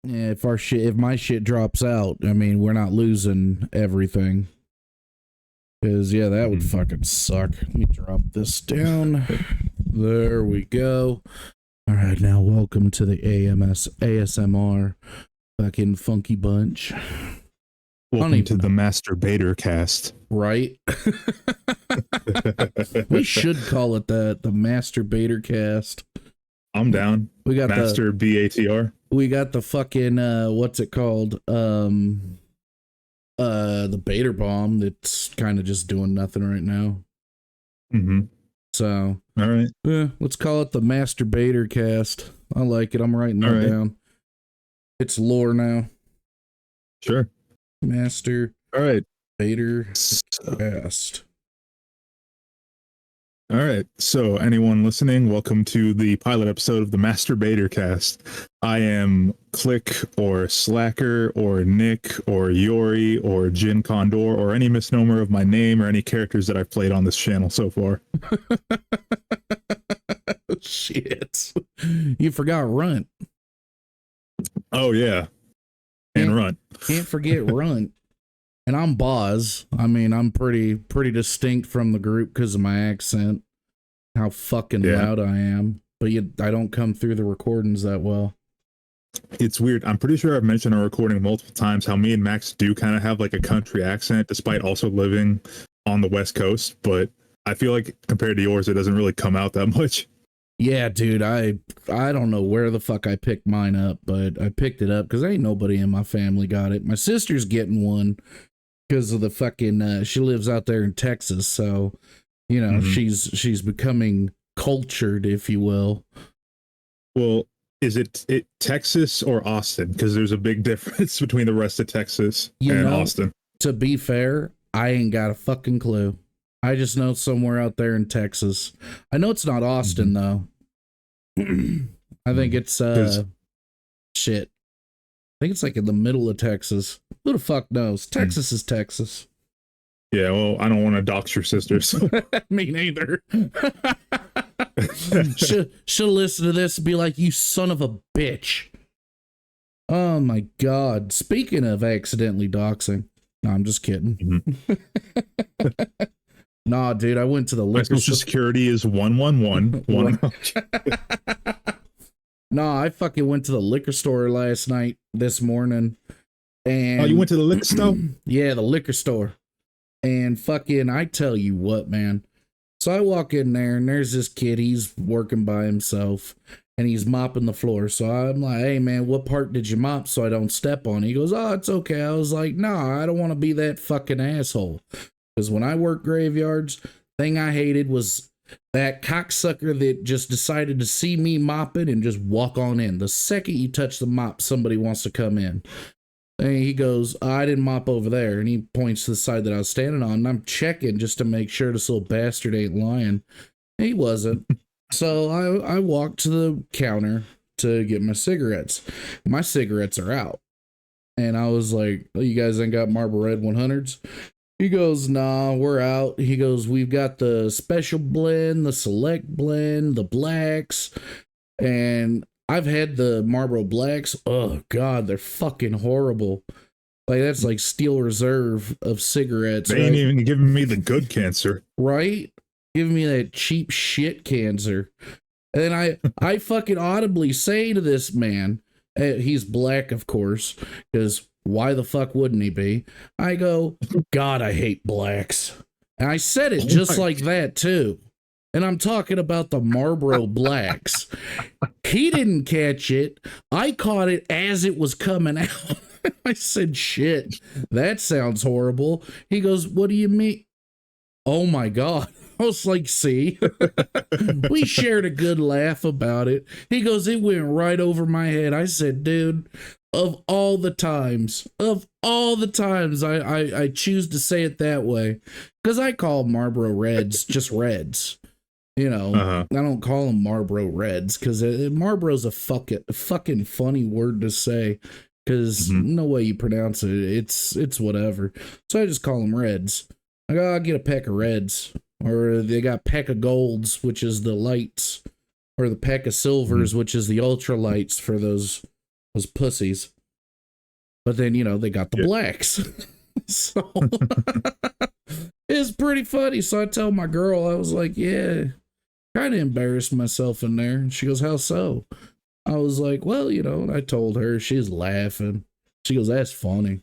Yeah, if my shit drops out, I mean, we're not losing everything. Because, yeah, that would fucking suck. Let me drop this down. There we go. All right, now welcome to the ASMR fucking funky bunch. Welcome to the Master BATR Cast. Right? We should call it the Master BATR Cast. I'm down. We got Master B.A.T.R. We got the fucking what's it called? The B.A.T.R bomb that's kind of just doing nothing right now. So, all right. Yeah, let's call it the Master BATR Cast. I like it. I'm writing that down. It's lore now. Sure. Master. All right. B.A.T.R Cast. All right. So, anyone listening, welcome to the pilot episode of the Master BATR Cast. I am Click or Slacker or Nick or Yori or Jin Condor or any misnomer of my name or any characters that I've played on this channel so far. Shit. You forgot Runt. Oh, yeah. And Runt. Can't forget Runt. And I'm Boz. I mean, I'm pretty distinct from the group because of my accent. How fucking loud I am. But I don't come through the recordings that well. It's weird. I'm pretty sure I've mentioned our recording multiple times how me and Max do kind of have like a country accent despite also living on the West Coast. But I feel like compared to yours, it doesn't really come out that much. Yeah, dude, I don't know where the fuck I picked mine up, but I picked it up because ain't nobody in my family got it. My sister's getting one because of the fucking she lives out there in Texas, so you know she's becoming cultured, if you will. Well, is it Texas or Austin? Because there's a big difference between the rest of Texas and Austin. To be fair, I ain't got a fucking clue. I just know somewhere out there in Texas. I know it's not Austin though. I think it's shit. I think it's like in the middle of Texas. Who the fuck knows? Texas is Texas. Yeah, well, I don't want to dox your sisters. Me neither. she'll listen to this and be like, you son of a bitch. Oh my god. Speaking of accidentally doxing. No, I'm just kidding. Nah, dude, I went to the liquor store. Social security is 111. Nah, I fucking went to the liquor store this morning. And oh, you went to the liquor store? Yeah, the liquor store. And fucking, I tell you what, man. So I walk in there and there's this kid, he's working by himself and he's mopping the floor. So I'm like, hey man, what part did you mop so I don't step on it? He goes, oh, it's okay. I was like, nah, I don't want to be that fucking asshole. Because when I worked graveyards, thing I hated was that cocksucker that just decided to see me mopping and just walk on in. The second you touch the mop, somebody wants to come in. And he goes, oh, I didn't mop over there. And he points to the side that I was standing on. And I'm checking just to make sure this little bastard ain't lying. He wasn't. So I walked to the counter to get my cigarettes. My cigarettes are out. And I was like, oh, you guys ain't got Marlboro Red 100s? He goes, nah, we're out. He goes, we've got the special blend, the select blend, the blacks. And I've had the Marlboro Blacks. Oh, God, they're fucking horrible. Like, that's like Steel Reserve of cigarettes. They ain't even giving me the good cancer. Right? Giving me that cheap shit cancer. And then I fucking audibly say to this man, he's black, of course, because why the fuck wouldn't he be? I go, God, I hate blacks. And I said it just like that, too. And I'm talking about the Marlboro Blacks. He didn't catch it. I caught it as it was coming out. I said, shit, that sounds horrible. He goes, what do you mean? Oh, my God. I was like, see, we shared a good laugh about it. He goes, it went right over my head. I said, dude, of all the times I choose to say it that way, because I call Marlboro Reds just Reds. You know, I don't call them Marlboro Reds because Marlboro's a fucking funny word to say because no way you pronounce it. It's whatever. So I just call them Reds. I go, I'll get a pack of Reds. Or they got pack of golds, which is the lights, or the pack of silvers, which is the ultra lights for those was pussies. But then, you know, they got the blacks. So it's pretty funny. So I tell my girl, I was like, yeah, kind of embarrassed myself in there. And she goes, how so? I was like, well, you know, and I told her. She's laughing. She goes, that's funny.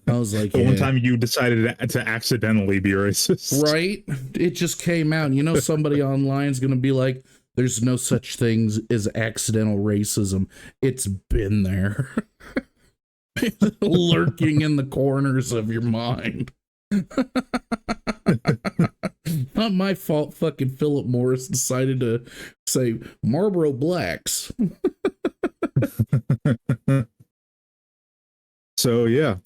I was like, the one time you decided to accidentally be racist. Right? It just came out. You know, somebody online is going to be like, there's no such things as accidental racism. It's been there. Lurking in the corners of your mind. Not my fault fucking Philip Morris decided to say Marlboro Blacks. So yeah,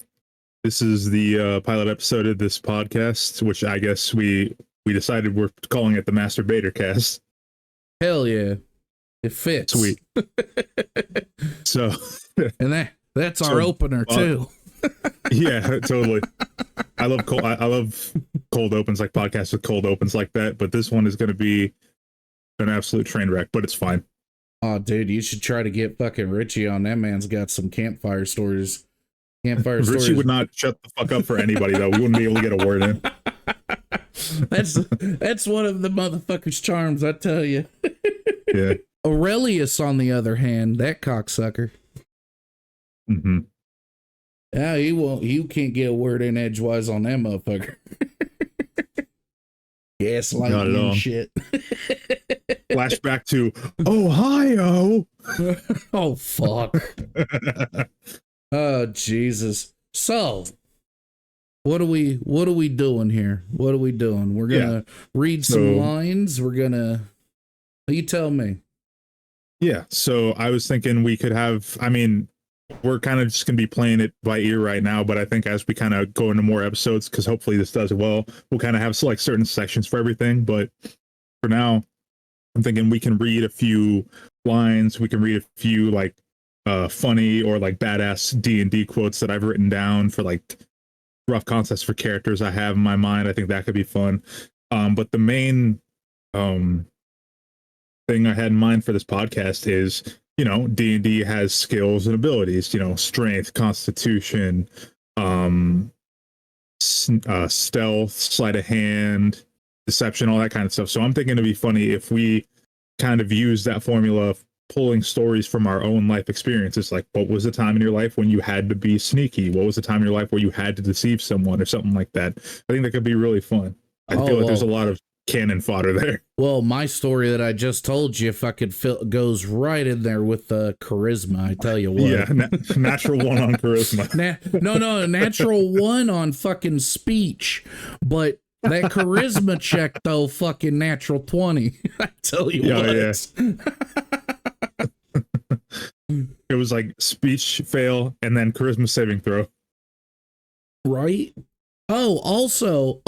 this is the pilot episode of this podcast, which I guess we decided we're calling it the Master BATR Cast. Hell yeah. It fits. Sweet. So and that's our opener too. Yeah, totally. I love cold opens, like podcasts with cold opens like that, but this one is going to be an absolute train wreck, but it's fine. Oh, dude, you should try to get fucking Richie on. That man's got some campfire stories. Richie would not shut the fuck up for anybody, though. We wouldn't be able to get a word in. That's one of the motherfucker's charms, I tell you. Yeah. Aurelius, on the other hand, that cocksucker. Mm-hmm. Yeah, you can't get a word in edgewise on that motherfucker. Gaslighting and shit. Flashback to Ohio. Oh, fuck. Oh, Jesus. So, what are we doing here? What are we doing? We're gonna read some lines. We're gonna. You tell me. Yeah. So I was thinking we could have. I mean, we're kind of just gonna be playing it by ear right now, but I think as we kind of go into more episodes, because hopefully this does well, we'll kind of have like certain sections for everything. But for now, I'm thinking we can read a few lines. We can read a few like funny or like badass D&D quotes that I've written down for like rough concepts for characters I have in my mind. I think that could be fun. But the main thing I had in mind for this podcast is, you know, D&D has skills and abilities, you know, strength, constitution, stealth, sleight of hand, deception, all that kind of stuff. So I'm thinking it'd be funny if we kind of use that formula of pulling stories from our own life experiences. Like, what was the time in your life when you had to be sneaky? What was the time in your life where you had to deceive someone or something like that? I think that could be really fun. I feel like there's a lot of cannon fodder there. Well, my story that I just told you, if I could goes right in there with charisma. I tell you what. Yeah, natural one on charisma. No, natural one on fucking speech, but that charisma check though, fucking natural 20. I tell you what. Yeah. It was like speech fail and then charisma saving throw. Right? Oh, also,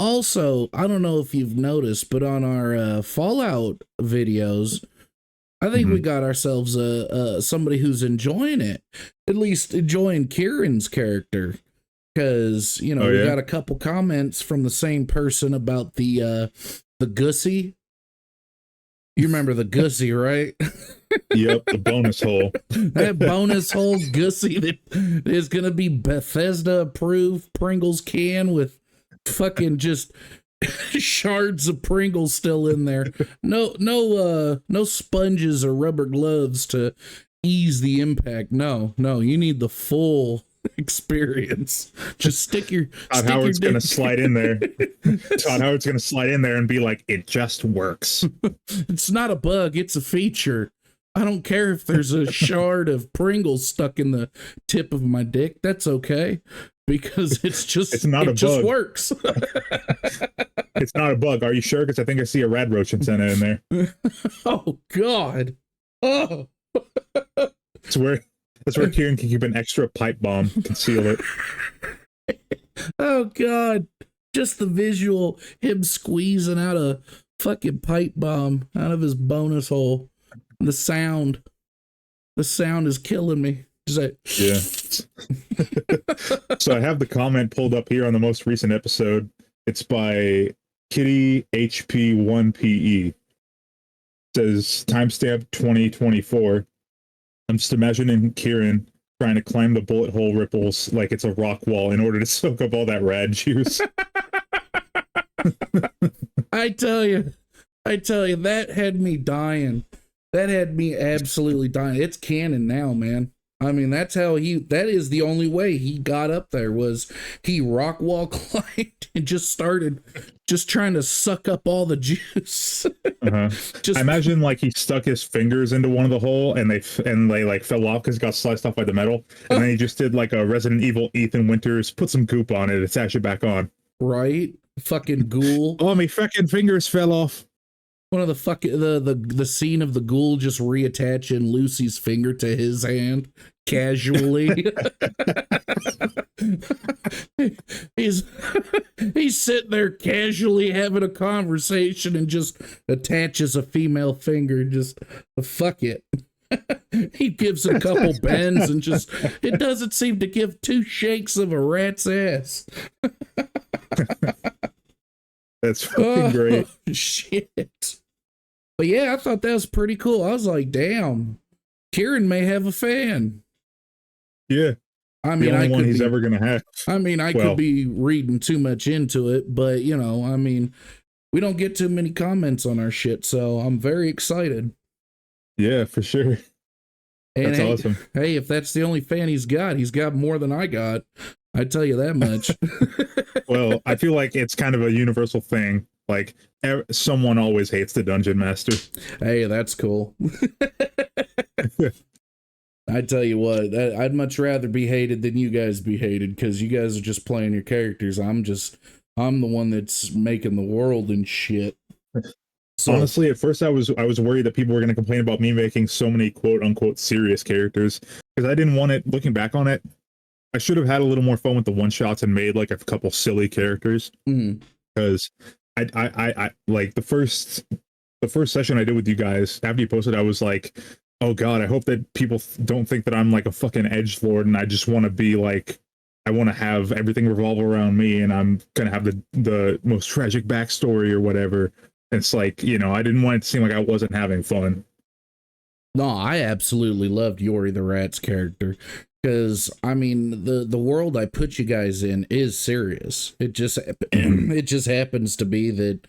I don't know if you've noticed, but on our Fallout videos, I think we got ourselves somebody who's enjoying it, at least enjoying Kieran's character, because we got a couple comments from the same person about the Gussie. You remember the Gussie, right? Yep, the bonus hole. That bonus hole Gussie that is going to be Bethesda approved Pringles can with fucking just shards of Pringles still in there. No sponges or rubber gloves to ease the impact. No, you need the full experience. Just stick your Todd Howard's going to slide in there. Todd Howard's going to slide in there and be like, it just works. It's not a bug, it's a feature. I don't care if there's a shard of Pringles stuck in the tip of my dick. That's okay, because it just works. It's not a bug. Are you sure? Because I think I see a rad roach antenna in there. Oh God. Oh. That's where Kieran can keep an extra pipe bomb, conceal it. Oh God. Just the visual, him squeezing out a fucking pipe bomb out of his bonus hole. The sound is killing me. Just like, yeah. So I have the comment pulled up here on the most recent episode. It's by Kitty HP1PE. It says timestamp 2024. I'm just imagining Kieran trying to climb the bullet hole ripples like it's a rock wall in order to soak up all that rad juice. I tell you, that had me dying. That had me absolutely dying. It's canon now, man. I mean, that is the only way he got up there, was he rock wall climbed and just started trying to suck up all the juice. I imagine like he stuck his fingers into one of the hole and they like fell off because it got sliced off by the metal. And then he just did like a Resident Evil Ethan Winters, put some goop on it, attach it back on. Right? Fucking ghoul. Oh, my fucking fingers fell off. One of the fucking the scene of the ghoul just reattaching Lucy's finger to his hand casually. he's sitting there casually having a conversation and just attaches a female finger. Just fuck it. He gives a couple bends and just, it doesn't seem to give two shakes of a rat's ass. That's fucking great. Shit. But yeah, I thought that was pretty cool. I was like, damn, Kieran may have a fan. Yeah. I mean, the only one he's ever going to have. I mean, I could be reading too much into it, but you know, I mean, we don't get too many comments on our shit, so I'm very excited. Yeah, for sure. And that's awesome. Hey, if that's the only fan he's got more than I got. I tell you that much. Well, I feel like it's kind of a universal thing. Like someone always hates the dungeon master. Hey, that's cool. I tell you what, I'd much rather be hated than you guys be hated, because you guys are just playing your characters. I'm the one that's making the world and shit. So, honestly, at first I was worried that people were going to complain about me making so many quote unquote serious characters, because I didn't want it. Looking back on it, I should have had a little more fun with the one shots and made like a couple silly characters. Because I like the first session I did with you guys after you posted, I was like, oh god, I hope that people don't think that I'm like a fucking edgelord and I just want to be like, I want to have everything revolve around me and I'm gonna have the most tragic backstory or whatever. And it's like, you know, I didn't want it to seem like I wasn't having fun. No, I absolutely loved Yori the Rat's character, because I mean the world I put you guys in is serious. It just happens to be that,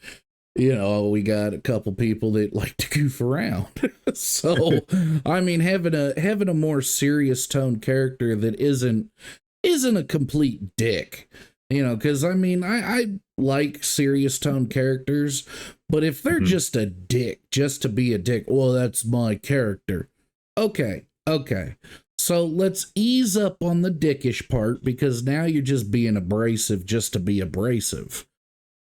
you know, we got a couple people that like to goof around. So I mean, having a more serious tone character that isn't a complete dick, you know, because I mean I like serious tone characters, but if they're just a dick just to be a dick, well, that's my character. Okay. So let's ease up on the dickish part, because now you're just being abrasive just to be abrasive.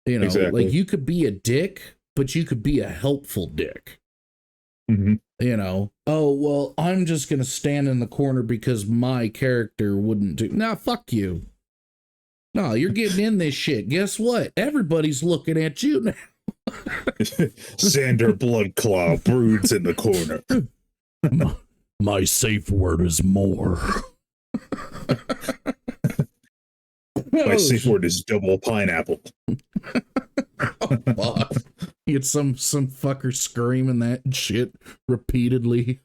You know, exactly. Like you could be a dick, but you could be a helpful dick. You know, oh, well, I'm just going to stand in the corner because my character wouldn't do. Nah, fuck you. No, you're getting in this shit. Guess what? Everybody's looking at you now. Xander Bloodclaw broods in the corner. My safe word is more. My safe word is double pineapple. Oh, you get some fucker screaming that shit repeatedly.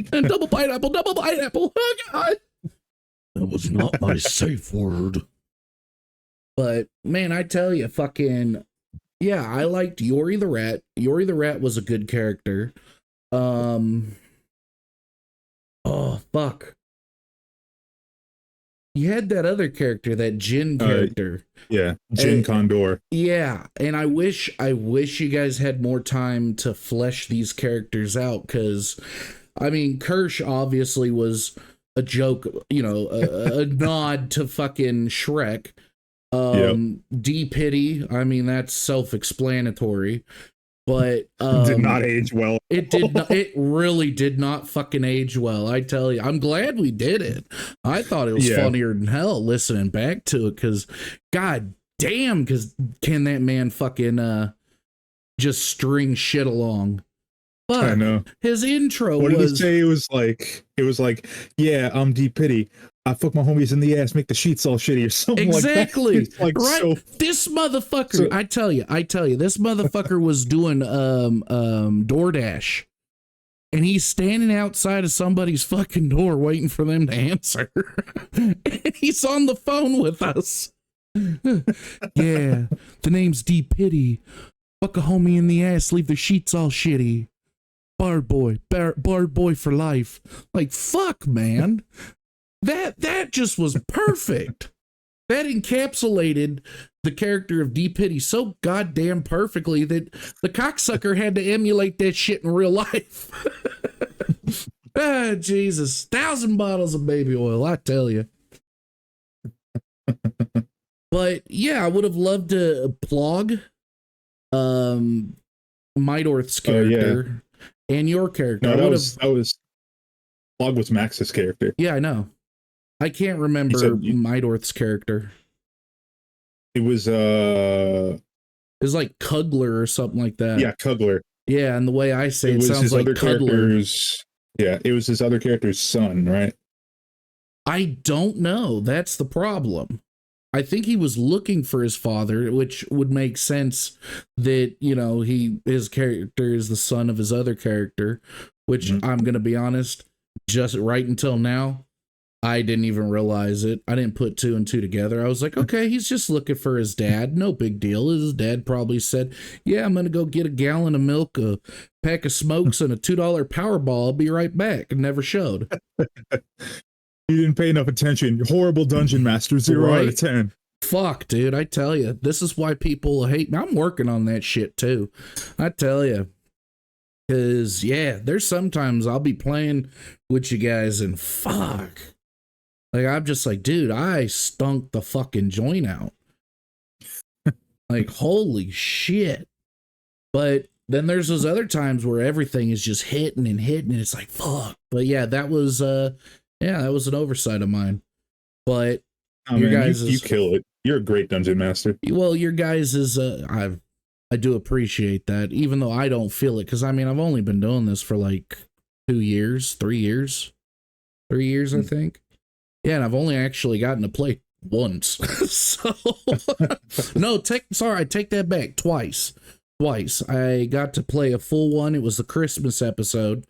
Double pineapple. Oh god. That was not my safe word. But man, I tell you, fucking yeah, I liked Yori the Rat. Yori the Rat was a good character. Oh fuck. You had that other character, that Jin character. Yeah, Jin Condor. Yeah, and I wish you guys had more time to flesh these characters out, because I mean, Kirsch obviously was a joke, you know, a nod to fucking Shrek. D-Pity, I mean, that's self-explanatory, but did not age well. It really did not fucking age well. I tell you, I'm glad we did it. I thought it was funnier than hell listening back to it, because god damn, because can that man fucking just string shit along. But I know his intro what did he say? It was like, yeah, I'm D-Pity. I fuck my homies in the ass, make the sheets all shitty or something exactly. Like that. Like, right. So, this motherfucker, I tell you, this motherfucker was doing DoorDash. and he's standing outside of somebody's fucking door waiting for them to answer. And he's on the phone with us. Yeah, the name's D. Pity. Fuck a homie in the ass, leave the sheets all shitty. Bard boy for life. Like, fuck, man. That just was perfect. That encapsulated the character of D. Pity so goddamn perfectly that the cocksucker had to emulate that shit in real life. Ah, Jesus. 1,000 bottles of baby oil, I tell you. But yeah, I would have loved to plug Mydorth's character and your character. No, that was Plog was Max's character. Yeah, I know. I can't remember Mydorth's character. It was like Cuggler or something like that. Yeah, Cuggler. Yeah, and the way I say it sounds like Cuddler. Yeah, it was his other character's son, right? I don't know. That's the problem. I think he was looking for his father, which would make sense that, you know, his character is the son of his other character, which I'm going to be honest, just right until now, I didn't even realize it. I didn't put 2 and 2 together. I was like, okay, he's just looking for his dad. No big deal. His dad probably said, yeah, I'm going to go get a gallon of milk, a pack of smokes, and a $2 Powerball. I'll be right back. And never showed. You didn't pay enough attention. You're horrible dungeon master. 0 out of 10. Fuck, dude. I tell you, this is why people hate me. I'm working on that shit too. I tell you. Because, yeah, there's sometimes I'll be playing with you guys and fuck. Like, I'm just like, dude, I stunk the fucking joint out. Like, holy shit. But then there's those other times where everything is just hitting and hitting, and it's like, fuck. But yeah, that was an oversight of mine. But your guys, you kill it. You're a great dungeon master. Well, your guys is I do appreciate that, even though I don't feel it, because I mean I've only been doing this for like 3 years, I think. Yeah, and I've only actually gotten to play once. So no, I take that back. Twice. I got to play a full one. It was the Christmas episode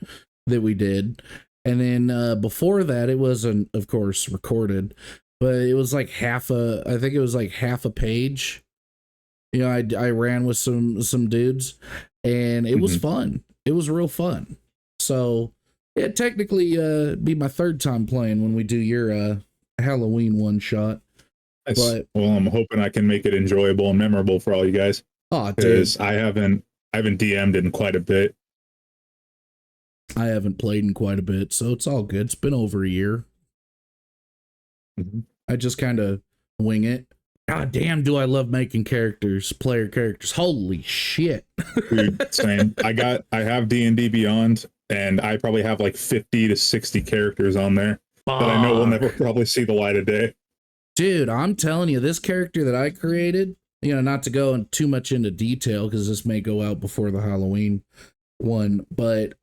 that we did. And then before that, it wasn't, of course, recorded, but it was like half a page. You know, I ran with some dudes, and it was fun. It was real fun. So it technically be my 3rd time playing when we do your Halloween one shot. Nice. But well, I'm hoping I can make it enjoyable and memorable for all you guys. Oh, because I haven't DM'd in quite a bit. I haven't played in quite a bit, so it's all good. It's been over a year. I just kind of wing it. God damn, do I love making player characters. Holy shit. Dude, same. I have D&D Beyond, and I probably have like 50 to 60 characters on there that I know will never probably see the light of day. Dude, I'm telling you, this character that I created, you know, not to go too much into detail because this may go out before the Halloween one, but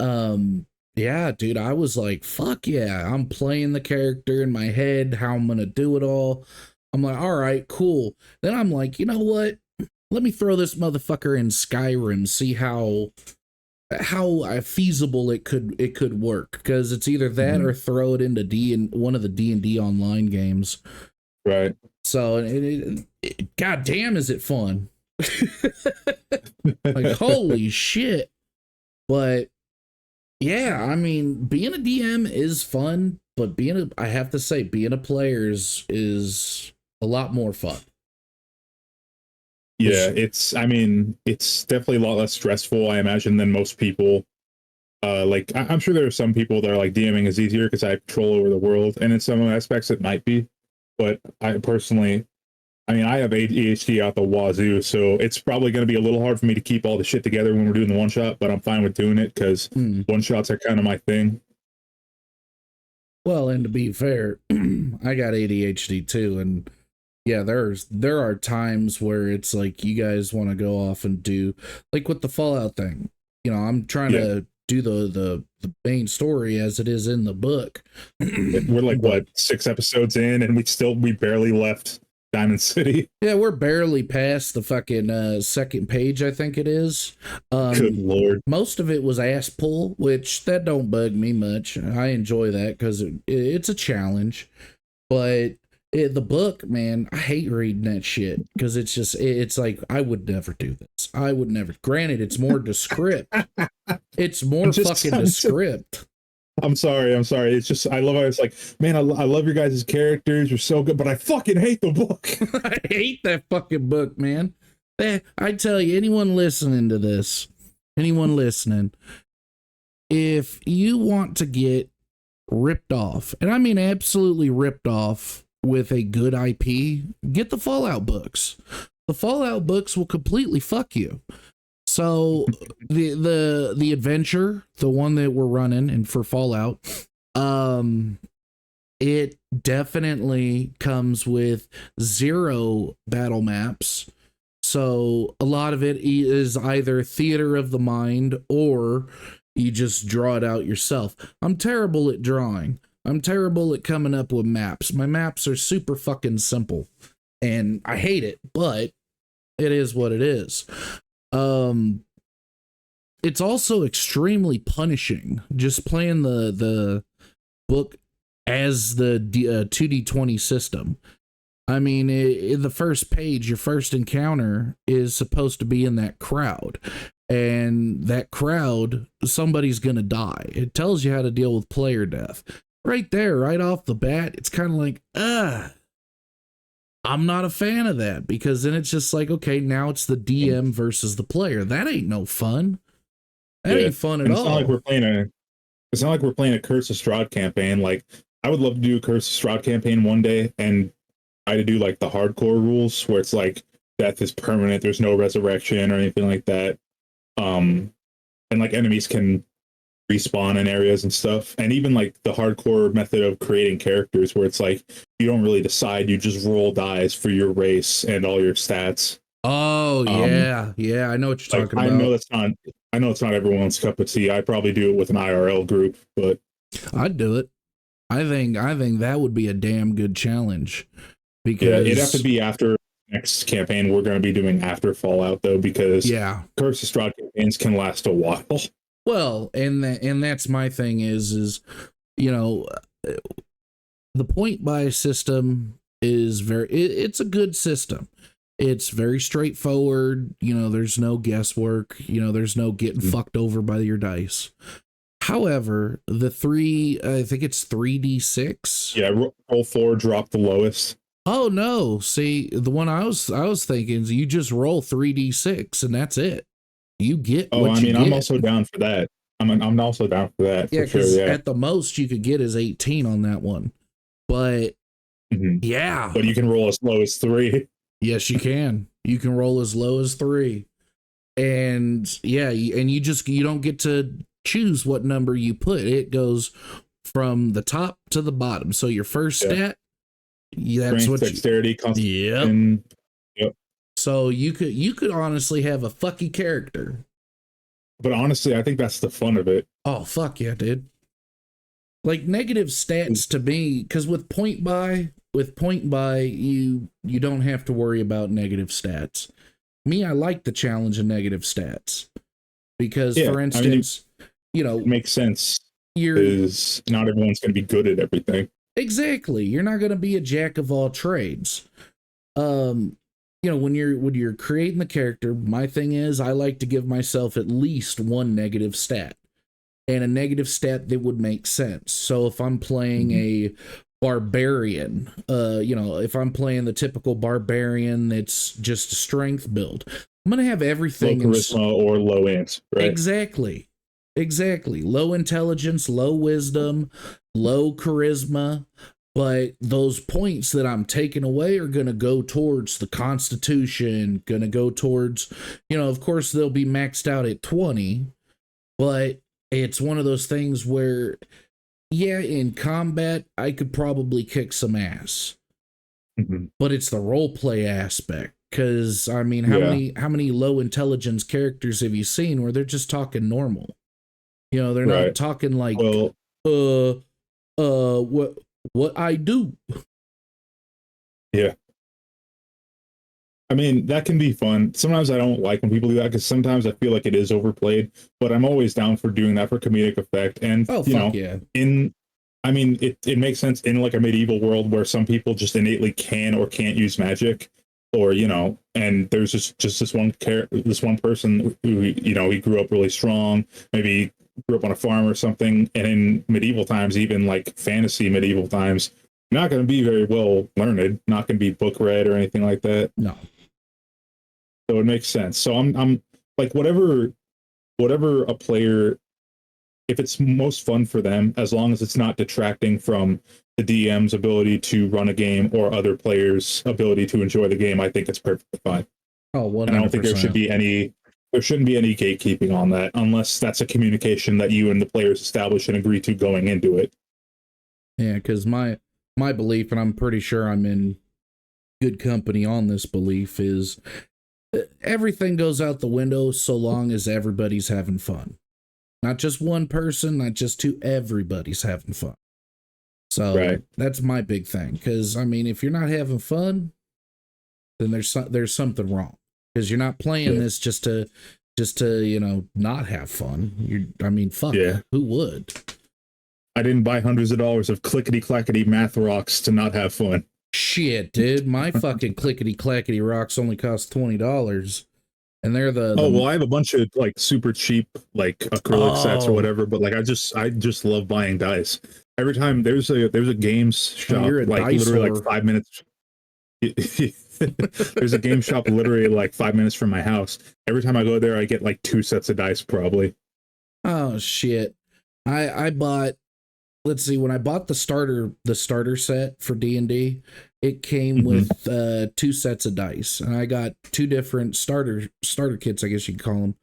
yeah, dude, I was like, fuck yeah, I'm playing the character in my head, how I'm gonna do it all. I'm like, all right, cool. Then I'm like, you know what, let me throw this motherfucker in Skyrim, see how feasible it could work, because it's either that or throw it into one of the D&D online games, right? So god damn, is it fun. Like, holy shit. But yeah, I mean, being a DM is fun, but I have to say, being a player is a lot more fun. Yeah, it's definitely a lot less stressful, I imagine, than most people. Like, I'm sure there are some people that are like, DMing is easier because I have control over the world, and in some aspects it might be. But I personally, I have ADHD out the wazoo, so it's probably going to be a little hard for me to keep all the shit together when we're doing the one shot, but I'm fine with doing it because one shots are kind of my thing. Well, and to be fair, I got ADHD too, and yeah, there are times where it's like you guys want to go off and do, like with the Fallout thing. You know, I'm trying to do the main story as it is in the book. We're like, what, 6 episodes in, and we barely left Diamond City. Yeah, we're barely past the fucking second page, I think it is. Good Lord. Most of it was ass pull, which that don't bug me much. I enjoy that because it's a challenge. But the book, man, I hate reading that shit because it's like I would never do this. I would never. Granted, it's more descript. It's more fucking descript. I'm sorry. It's just, I love how it's like, man, I love your guys' characters. You're so good, but I fucking hate the book. I hate that fucking book, man. I tell you, anyone listening to this, if you want to get ripped off, and I mean absolutely ripped off with a good IP, get the Fallout books. The Fallout books will completely fuck you. So the adventure, the one that we're running and for Fallout, it definitely comes with 0 battle maps. So a lot of it is either theater of the mind or you just draw it out yourself. I'm terrible at drawing. I'm terrible at coming up with maps. My maps are super fucking simple and I hate it, but it is what it is. It's also extremely punishing just playing the book as the 2D20 system. I mean, in the first page, your first encounter is supposed to be in that crowd. And that crowd, somebody's going to die. It tells you how to deal with player death. Right there, right off the bat, it's kind of like, I'm not a fan of that because then it's just like, okay, now it's the DM versus the player. That ain't no fun. That ain't fun at all. It's not like we're playing a Curse of Strahd campaign. Like, I would love to do a Curse of Strahd campaign one day and try to do like the hardcore rules where it's like death is permanent, there's no resurrection or anything like that. And like enemies can respawn in areas and stuff. And even like the hardcore method of creating characters where it's like you don't really decide, you just roll dice for your race and all your stats. Oh yeah, I know what you're talking about. I know it's not everyone's cup of tea. I probably do it with an IRL group, but I'd do it. I think that would be a damn good challenge. Because it'd have to be after next campaign we're going to be doing after Fallout though, because Curse of Strahd campaigns can last a while. Well, and that's my thing is you know, the point buy system is it's a good system. It's very straightforward. You know, there's no guesswork. You know, there's no getting fucked over by your dice. However, I think it's 3d6. Yeah, roll 4, drop the lowest. Oh no! See, the one I was thinking is you just roll 3d6 and that's it. You get. Oh, I mean, I'm also down for that. I'm also down for that. Yeah, because at the most you could get is 18 on that one. But yeah, but you can roll as low as 3. Yes, you can. You can roll as low as 3, and yeah, and you don't get to choose what number you put. It goes from the top to the bottom. So your first stat. Yeah, that's what dexterity, constitution. Yep. So you could honestly have a fucky character. But honestly, I think that's the fun of it. Oh fuck yeah, dude. Like negative stats to me, because with point buy, you don't have to worry about negative stats. Me, I like the challenge of negative stats. Because for instance, it makes sense. Because not everyone's gonna be good at everything. Exactly. You're not going to be a jack of all trades. When you're creating the character, my thing is I like to give myself at least one negative stat. And a negative stat that would make sense. So if I'm playing a barbarian, if I'm playing the typical barbarian that's just a strength build, I'm going to have everything low charisma or low int, right? Exactly. Low intelligence, low wisdom, low charisma, but those points that I'm taking away are going to go towards the Constitution, going to go towards, of course they'll be maxed out at 20, but it's one of those things where, in combat, I could probably kick some ass, but it's the role play aspect. Because, I mean, how many low intelligence characters have you seen where they're just talking normal? They're not talking like, what I do. Yeah. I mean, that can be fun. Sometimes I don't like when people do that because sometimes I feel like it is overplayed, but I'm always down for doing that for comedic effect. And, Oh fuck yeah. in, I mean, it makes sense in like a medieval world where some people just innately can or can't use magic, or, and there's just this one person who, he grew up really strong, maybe grew up on a farm or something. And in medieval times, even like fantasy medieval times, not going to be very well learned, not going to be book read or anything like that. No. So it makes sense. So I'm like whatever a player, if it's most fun for them, as long as it's not detracting from the DM's ability to run a game or other players' ability to enjoy the game, I think it's perfectly fine. Oh, And I don't think 100%. there shouldn't be any gatekeeping on that unless that's a communication that you and the players establish and agree to going into it. Yeah, because my belief, and I'm pretty sure I'm in good company on this belief, is everything goes out the window so long as everybody's having fun. Not just one person, not just two, everybody's having fun. So Right. that's my big thing. Because I mean, if you're not having fun, then there's something wrong. Because you're not playing this just to not have fun. I mean, fuck, who would? I didn't buy hundreds of dollars of clickety clackety math rocks to not have fun. Shit, dude, my fucking clickety clackety rocks only cost $20, and they're the well, I have a bunch of like super cheap like acrylic sets or whatever, but like I just love buying dice. Every time there's a games shop like literally like 5 minutes. There's a game shop literally like 5 minutes from my house. Every time I go there, I get like 2 sets of dice probably. Oh shit, I bought. Let's see, when I bought the starter set for D&D, it came with 2 sets of dice, and I got 2 different starter kits, I guess you could call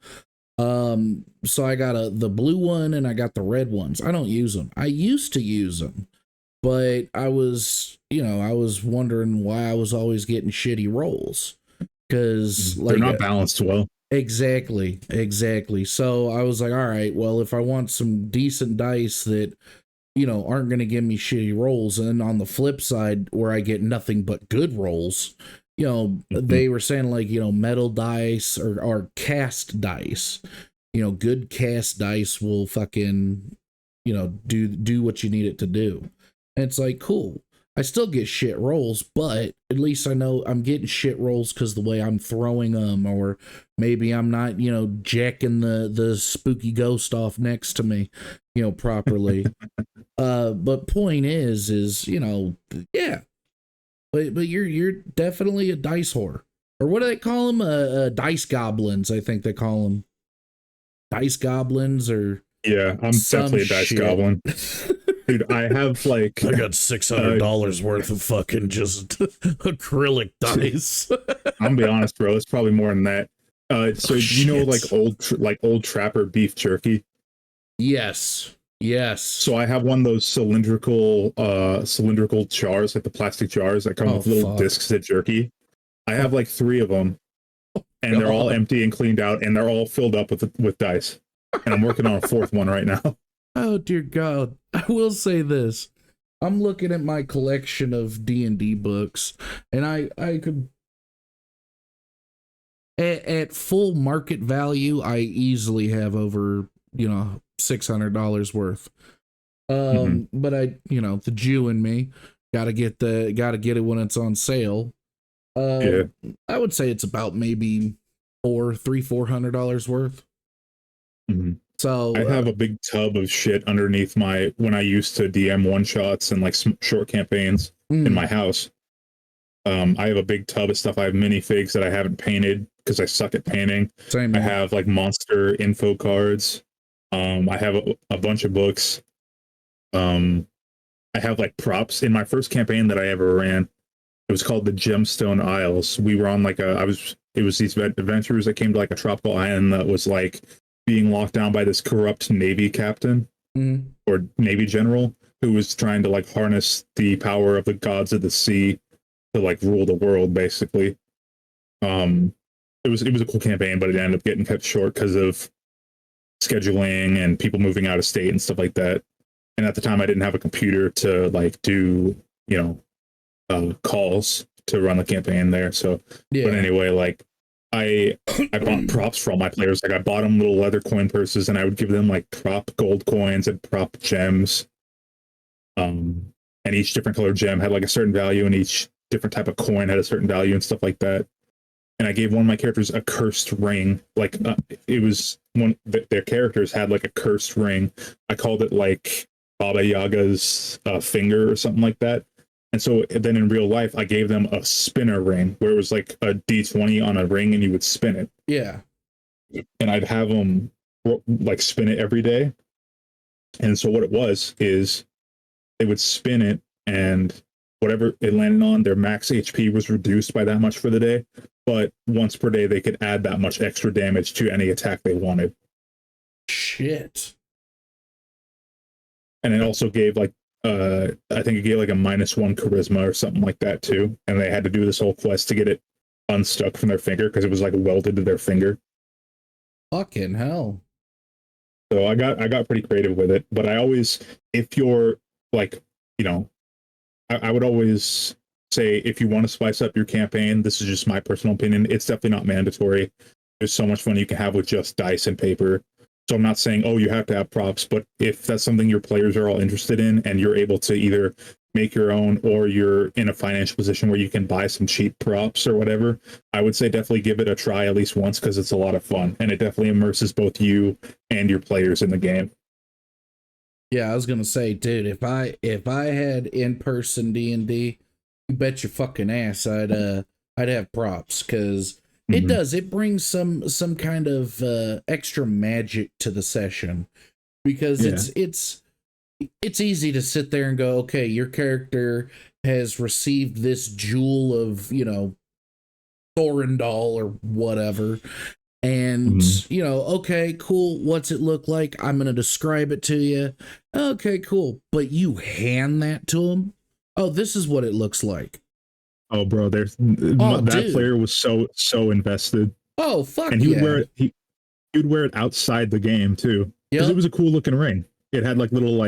them. So I got the blue one and I got the red ones. I don't use them. I used to use them, but I was wondering why I was always getting shitty rolls, because they're not balanced well. Exactly. So I was like, all right, well, if I want some decent dice that aren't going to give me shitty rolls, and on the flip side, where I get nothing but good rolls, they were saying like, metal dice or cast dice, good cast dice will fucking, do what you need it to do. And it's like, cool. I still get shit rolls, but at least I know I'm getting shit rolls because the way I'm throwing them, or maybe I'm not, jacking the spooky ghost off next to me, properly. But point is, yeah. But you're definitely a dice whore. Or what do they call them? Dice goblins, I think they call them. Dice goblins, or yeah, I'm definitely a dice goblin. Dude, I have like I got $600 worth of fucking just acrylic dice. I'm gonna be honest, bro. It's probably more than that. So like old trapper beef jerky? Yes. So I have one of those cylindrical jars, like the plastic jars that come with little discs of jerky. I have like 3 of them, and they're all empty and cleaned out, and they're all filled up with dice. And I'm working on a 4th one right now. Oh dear God! I will say this: I'm looking at my collection of D&D books, and I could, at full market value, I easily have over $600 worth. But the Jew in me gotta get it when it's on sale. I would say it's about maybe $400 worth. So I have a big tub of shit underneath when I used to DM one shots and like short campaigns in my house. I have a big tub of stuff. I have minifigs that I haven't painted because I suck at painting. Same. I have like monster info cards. I have a bunch of books. I have like props in my first campaign that I ever ran. It was called the Gemstone Isles. We were on like it was these adventurers that came to like a tropical island that was like being locked down by this corrupt Navy captain or Navy general who was trying to like harness the power of the gods of the sea to like rule the world, basically. It was a cool campaign, but it ended up getting cut short because of scheduling and people moving out of state and stuff like that. And at the time, I didn't have a computer to like do calls to run the campaign there. So, Yeah. but anyway, like I bought props for all my players. Like I bought them little leather coin purses, and I would give them like prop gold coins and prop gems. And each different colored gem had like a certain value, and each different type of coin had a certain value and stuff like that. And I gave one of my characters a cursed ring. Like it was one their characters had like a cursed ring. I called it like Baba Yaga's finger or something like that. And so then in real life, I gave them a spinner ring where it was like a D20 on a ring and you would spin it. Yeah. And I'd have them like spin it every day. And so what it was is they would spin it, and whatever it landed on, their max HP was reduced by that much for the day. But once per day, they could add that much extra damage to any attack they wanted. Shit. And it also gave like I think it gave like a -1 charisma or something like that too. And they had to do this whole quest to get it unstuck from their finger because it was like welded to their finger. Fucking hell. So I got pretty creative with it. But I always, if you're like, you know, I would always say if you want to spice up your campaign, this is just my personal opinion. It's definitely not mandatory. There's so much fun you can have with just dice and paper. So I'm not saying, oh, you have to have props, but if that's something your players are all interested in and you're able to either make your own or you're in a financial position where you can buy some cheap props or whatever, I would say definitely give it a try at least once because it's a lot of fun and it definitely immerses both you and your players in the game. Yeah, I was gonna say, dude, if I had in-person D&D, you bet your fucking ass I'd have props because it brings some kind of extra magic to the session because it's easy to sit there and go, okay, your character has received this jewel of, you know, Thorindal or whatever. And, you know, okay, cool. What's it look like? I'm going to describe it to you. Okay, cool. But you hand that to him. Oh, this is what it looks like. Oh, bro, that player was so invested. Oh, fuck. And he would wear it. He would wear it outside the game too, because it was a cool looking ring. It had like little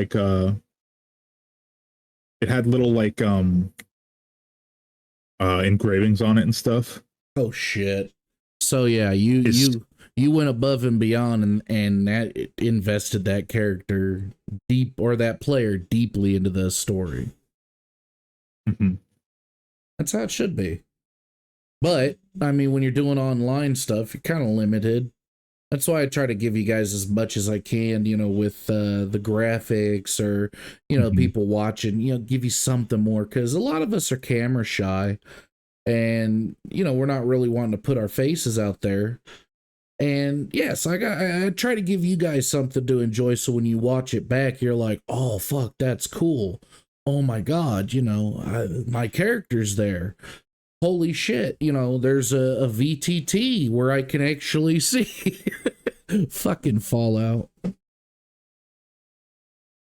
engravings on it and stuff. Oh shit. So yeah, you went above and beyond and that invested that character that player deeply into the story. That's how it should be. But I mean, when you're doing online stuff, you're kind of limited. That's why I try to give you guys as much as I can, you know, with the graphics or, you know, people watching, you know, give you something more because a lot of us are camera shy and, you know, we're not really wanting to put our faces out there. And yes, I try to give you guys something to enjoy. So when you watch it back, you're like, oh, fuck, that's cool. Oh, my God, you know, my character's there. Holy shit, you know, there's a VTT where I can actually see fucking Fallout.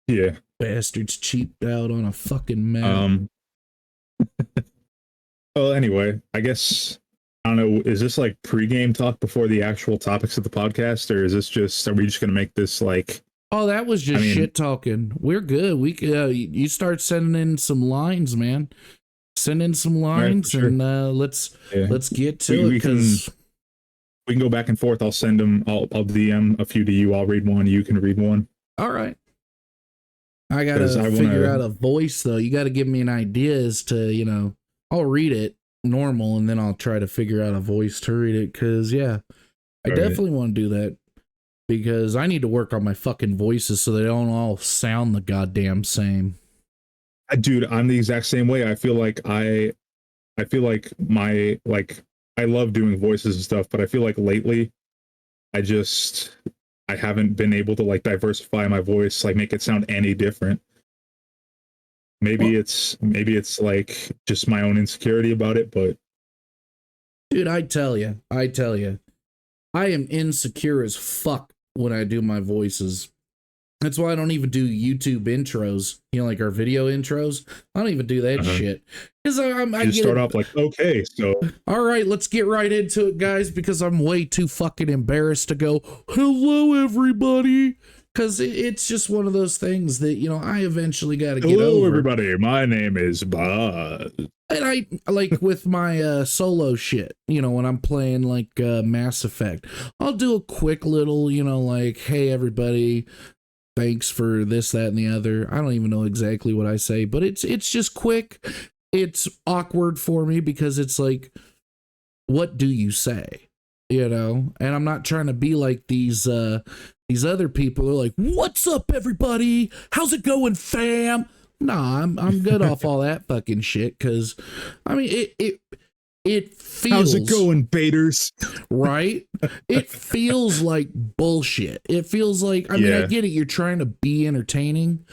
Yeah. Bastards cheaped out on a fucking map. Well, anyway, I guess, I don't know, is this like pre-game talk before the actual topics of the podcast, or is this just, are we just going to make this like... Oh, that was just shit talking. We're good. We you start sending in some lines, man. Send in some lines, right, and let's get to it because we can go back and forth. I'll send them. I'll DM a few to you. I'll read one. You can read one. All right. I gotta figure out a voice though. You got to give me an idea as to, you know, I'll read it normal and then I'll try to figure out a voice to read it because I definitely want to do that because I need to work on my fucking voices so they don't all sound the goddamn same. Dude, I'm the exact same way. I feel like I love doing voices and stuff, but I feel like lately I haven't been able to like diversify my voice, like make it sound any different. Maybe it's like just my own insecurity about it, but dude, I tell you, I am insecure as fuck when I do my voices. That's why I don't even do YouTube intros, you know, like our video intros. I don't even do that shit. Because I start off like, okay, so. All right, let's get right into it, guys, because I'm way too fucking embarrassed to go, hello, everybody. Because it's just one of those things that, you know, I eventually got to get over. Hello, everybody. My name is Buzz. And I like with my solo shit, you know, when I'm playing like Mass Effect, I'll do a quick little, you know, like, hey everybody, thanks for this, that, and the other. I don't even know exactly what I say, but it's just quick. It's awkward for me because it's like, what do you say? You know, and I'm not trying to be like these other people who are like, what's up everybody? How's it going, fam? Nah, I'm good off all that fucking shit because I mean it feels How's it going, Baiters? right. It feels like bullshit. It feels like I mean I get it. You're trying to be entertaining,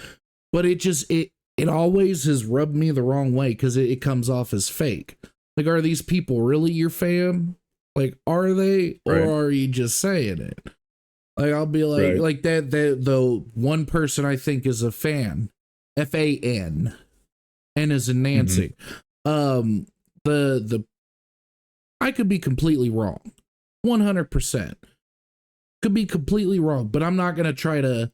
but it always has rubbed me the wrong way because it comes off as fake. Like, are these people really your fam? Like, are they, or Right. are you just saying it? Like, I'll be like, Right. like that. The one person I think is a fan, FAN, and is in Nancy. The I could be completely wrong, 100% could be completely wrong, but I'm not gonna try to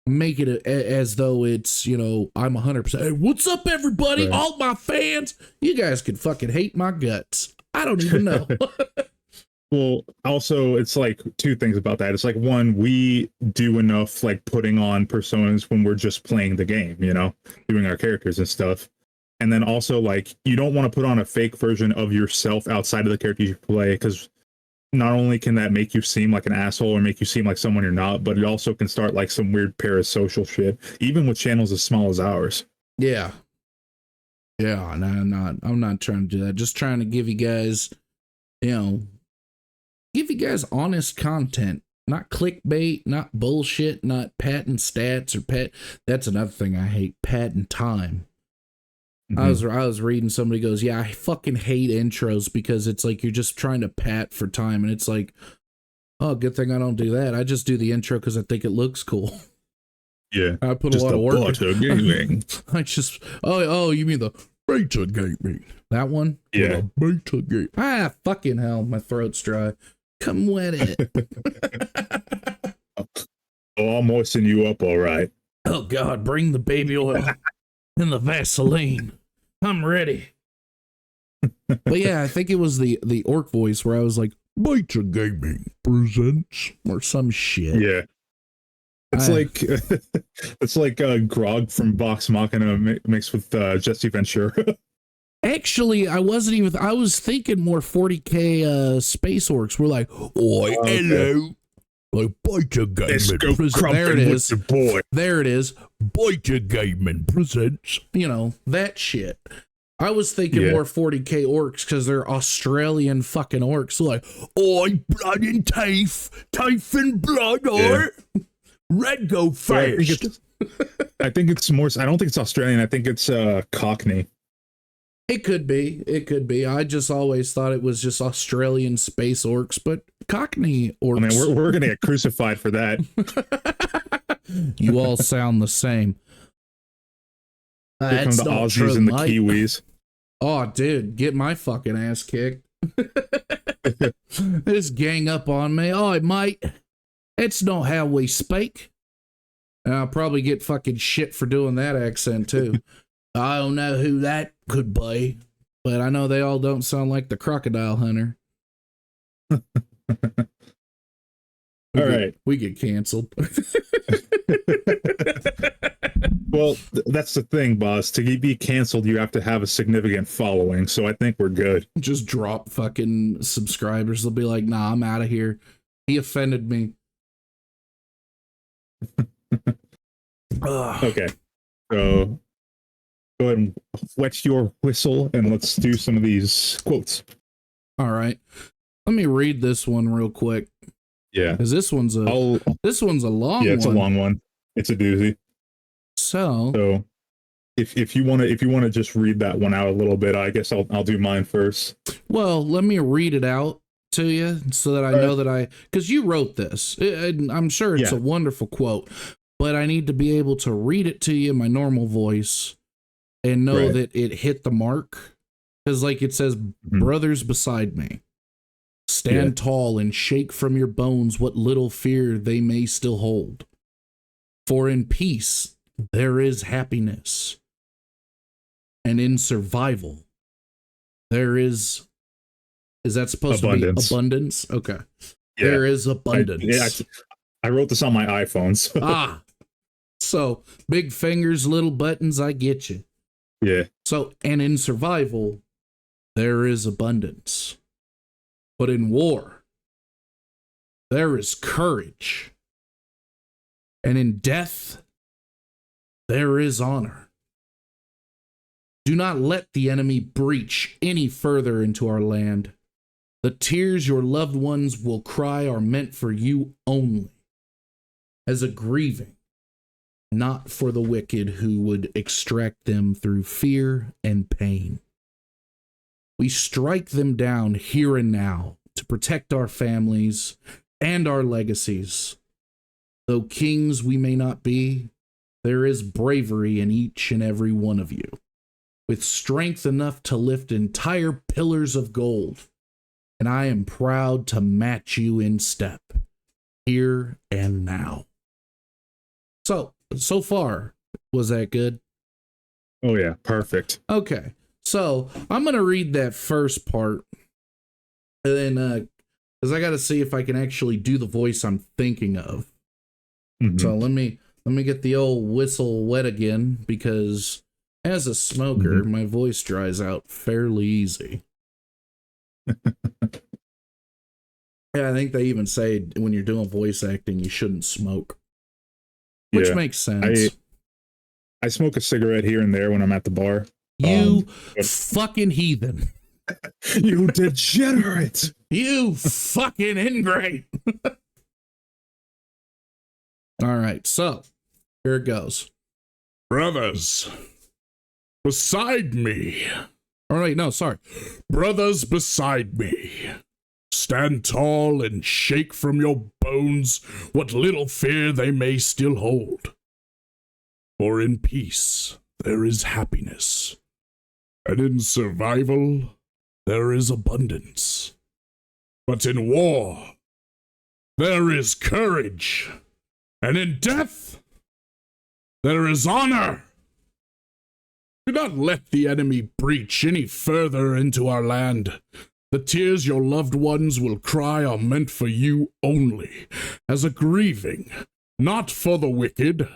make it as though it's, you know, I'm 100%. Hey, what's up, everybody? Right. All my fans, you guys can fucking hate my guts. I don't even know. Well, also, it's like two things about that. It's like, one, we do enough like putting on personas when we're just playing the game, you know, doing our characters and stuff. And then also, like, you don't want to put on a fake version of yourself outside of the character you play, because not only can that make you seem like an asshole or make you seem like someone you're not, but it also can start like some weird parasocial shit, even with channels as small as ours. Yeah. Yeah, no, I'm not trying to do that. Just trying to give you guys, you know, give you guys honest content, not clickbait, not bullshit, not patent stats or that's another thing I hate, patent time. I was reading, somebody goes, yeah, I fucking hate intros because it's like you're just trying to pat for time, and it's like, oh, good thing I don't do that. I just do the intro because I think it looks cool. Yeah, I put a lot of work. Gaming. I just you mean the beta gaming? That one? Yeah, beta game. Ah, fucking hell, my throat's dry. Come wet it. Oh, I'll moisten you up, all right. Oh God, bring the baby oil and the Vaseline. I'm ready. But yeah, I think it was the orc voice where I was like, Beta Gaming presents or some shit. Yeah. It's like it's like Grog from Vox Machina mixed with Jesse Ventura. Actually, I was thinking more 40k space orcs. We're like, oi, hello. Like Beta Gaming presents. There it is. The boy. There it is. Beta Gaming presents. You know, that shit. I was thinking more 40k orcs because they're Australian fucking orcs. Like, oi, blood and teeth and blood, or red go first. I think it's more. I don't think it's Australian. I think it's Cockney. It could be. It could be. I just always thought it was just Australian space orcs, but Cockney orcs. I mean, we're gonna get crucified for that. You all sound the same. Here come the Aussies and the Kiwis. Oh, dude, get my fucking ass kicked. This gang up on me. Oh, mate, it's not how we speak. And I'll probably get fucking shit for doing that accent too. I don't know who that could be, but I know they all don't sound like the crocodile hunter. We get canceled. Well, that's the thing, boss. To be canceled, you have to have a significant following. So I think we're good. Just drop fucking subscribers. They'll be like, nah, I'm out of here. He offended me. Okay. So go ahead and wet your whistle and let's do some of these quotes. All right. Let me read this one real quick. Yeah. Because this one's a long one. Yeah, it's a long one. It's a doozy. So if you want to just read that one out a little bit, I guess I'll do mine first. Well, let me read it out to you so that I know that because you wrote this. I'm sure it's a wonderful quote, but I need to be able to read it to you in my normal voice and know that it hit the mark. Because like it says, brothers beside me, stand tall and shake from your bones what little fear they may still hold. For in peace there is happiness, and in survival there is that supposed Abundance. to be abundance? Okay. Yeah. There is abundance. I wrote this on my iPhone. So. So big fingers, little buttons, I get you. Yeah. So, and in survival, there is abundance. But in war, there is courage. And in death, there is honor. Do not let the enemy breach any further into our land. The tears your loved ones will cry are meant for you only, as a grieving, not for the wicked who would extract them through fear and pain. We strike them down here and now to protect our families and our legacies. Though kings we may not be, there is bravery in each and every one of you, with strength enough to lift entire pillars of gold. And I am proud to match you in step, here and now. So far, was that good? Oh yeah, perfect. Okay, so I'm going to read that first part, and then, because I got to see if I can actually do the voice I'm thinking of. Mm-hmm. So let me get the old whistle wet again, because as a smoker, my voice dries out fairly easy. Yeah, I think they even say when you're doing voice acting, you shouldn't smoke. Which makes sense. I smoke a cigarette here and there when I'm at the bar. You fucking heathen. You degenerate. You fucking ingrate. All right, so here it goes. Brothers, beside me. All right, no, sorry. Brothers beside me. Stand tall and shake from your bones what little fear they may still hold. For in peace there is happiness, and in survival there is abundance. But in war there is courage, and in death there is honor. Do not let the enemy breach any further into our land. The tears your loved ones will cry are meant for you only, as a grieving, not for the wicked.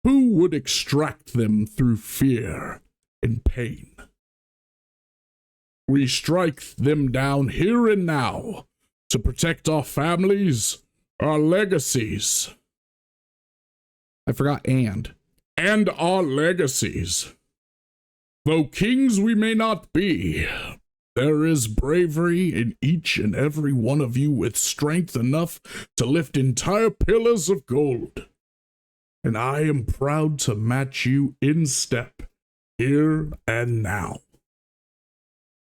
Who would extract them through fear and pain? We strike them down here and now to protect our families, our legacies. I forgot and our legacies. Though kings we may not be, there is bravery in each and every one of you with strength enough to lift entire pillars of gold. And I am proud to match you in step, here and now.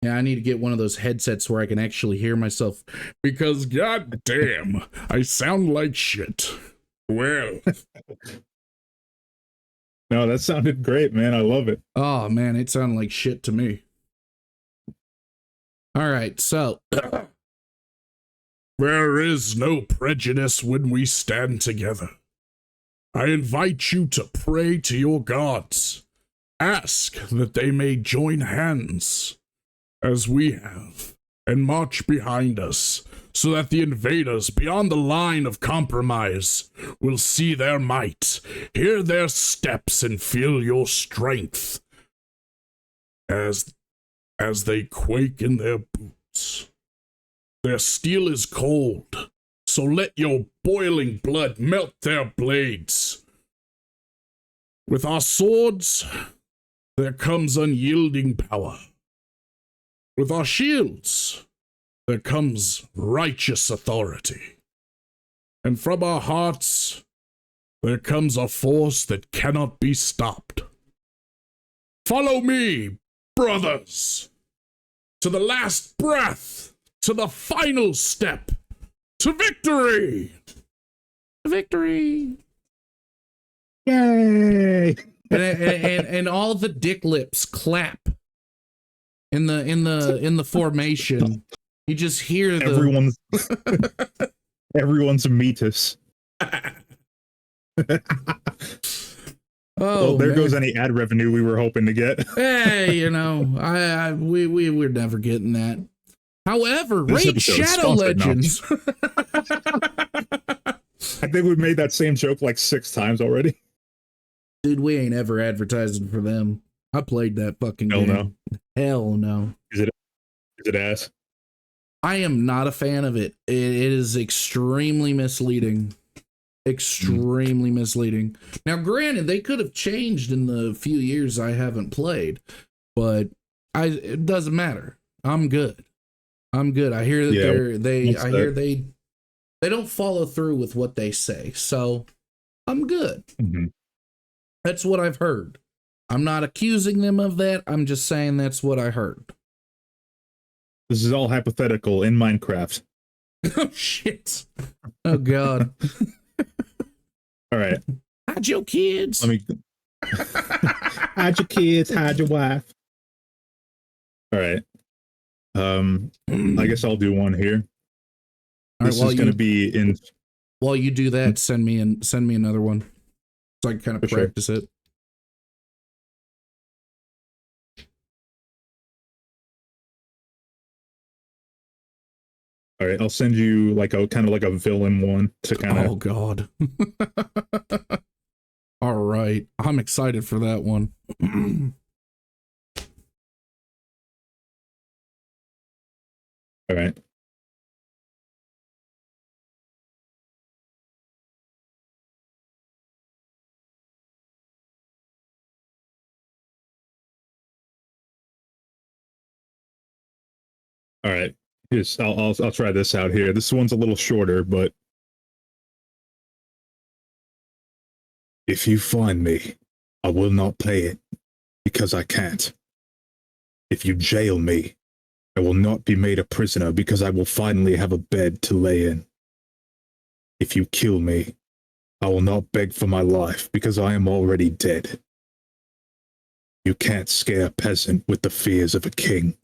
Yeah, I need to get one of those headsets where I can actually hear myself, because goddamn, I sound like shit. Well. No, that sounded great, man. I love it. Oh, man, it sounded like shit to me. All right, so there is no prejudice when we stand together. I invite you to pray to your gods. Ask that they may join hands, as we have, and march behind us, so that the invaders beyond the line of compromise will see their might, hear their steps, and feel your strength as they quake in their boots. Their steel is cold, so let your boiling blood melt their blades. With our swords, there comes unyielding power. With our shields, there comes righteous authority. And from our hearts, there comes a force that cannot be stopped. Follow me, brothers, to the last breath, to the final step, to victory! Victory! Yay! And all the dick lips clap in the formation. You just hear everyone's a meatus. Oh, there goes man. any ad revenue we were hoping to get. Hey, you know, we're never getting that. However, This Raid episode is Shadow sponsored now. Legends. I think we've made that same joke like 6 times already. Dude, we ain't ever advertising for them. I played that fucking Hell game. no. Hell no. Is it ass? I am not a fan of it. It is extremely misleading. Extremely misleading. Now, granted, they could have changed in the few years I haven't played, but it doesn't matter. I'm good. I'm good. I hear that they don't follow through with what they say, so I'm good. Mm-hmm. That's what I've heard. I'm not accusing them of that. I'm just saying that's what I heard. This is all hypothetical in Minecraft. Oh shit! Oh god! All right. Hide your kids. Let me. Hide your kids. Hide your wife. All right. I guess I'll do one here. This is going to be in. While you do that, send me another one, so I can kind of practice it. All right, I'll send you like a kind of like a villain one to kind of. Oh god. All right, I'm excited for that one. All right. All right. Here's I'll try this out here. This one's a little shorter, but if you find me, I will not pay it because I can't. If you jail me, I will not be made a prisoner because I will finally have a bed to lay in. If you kill me, I will not beg for my life because I am already dead. You can't scare a peasant with the fears of a king.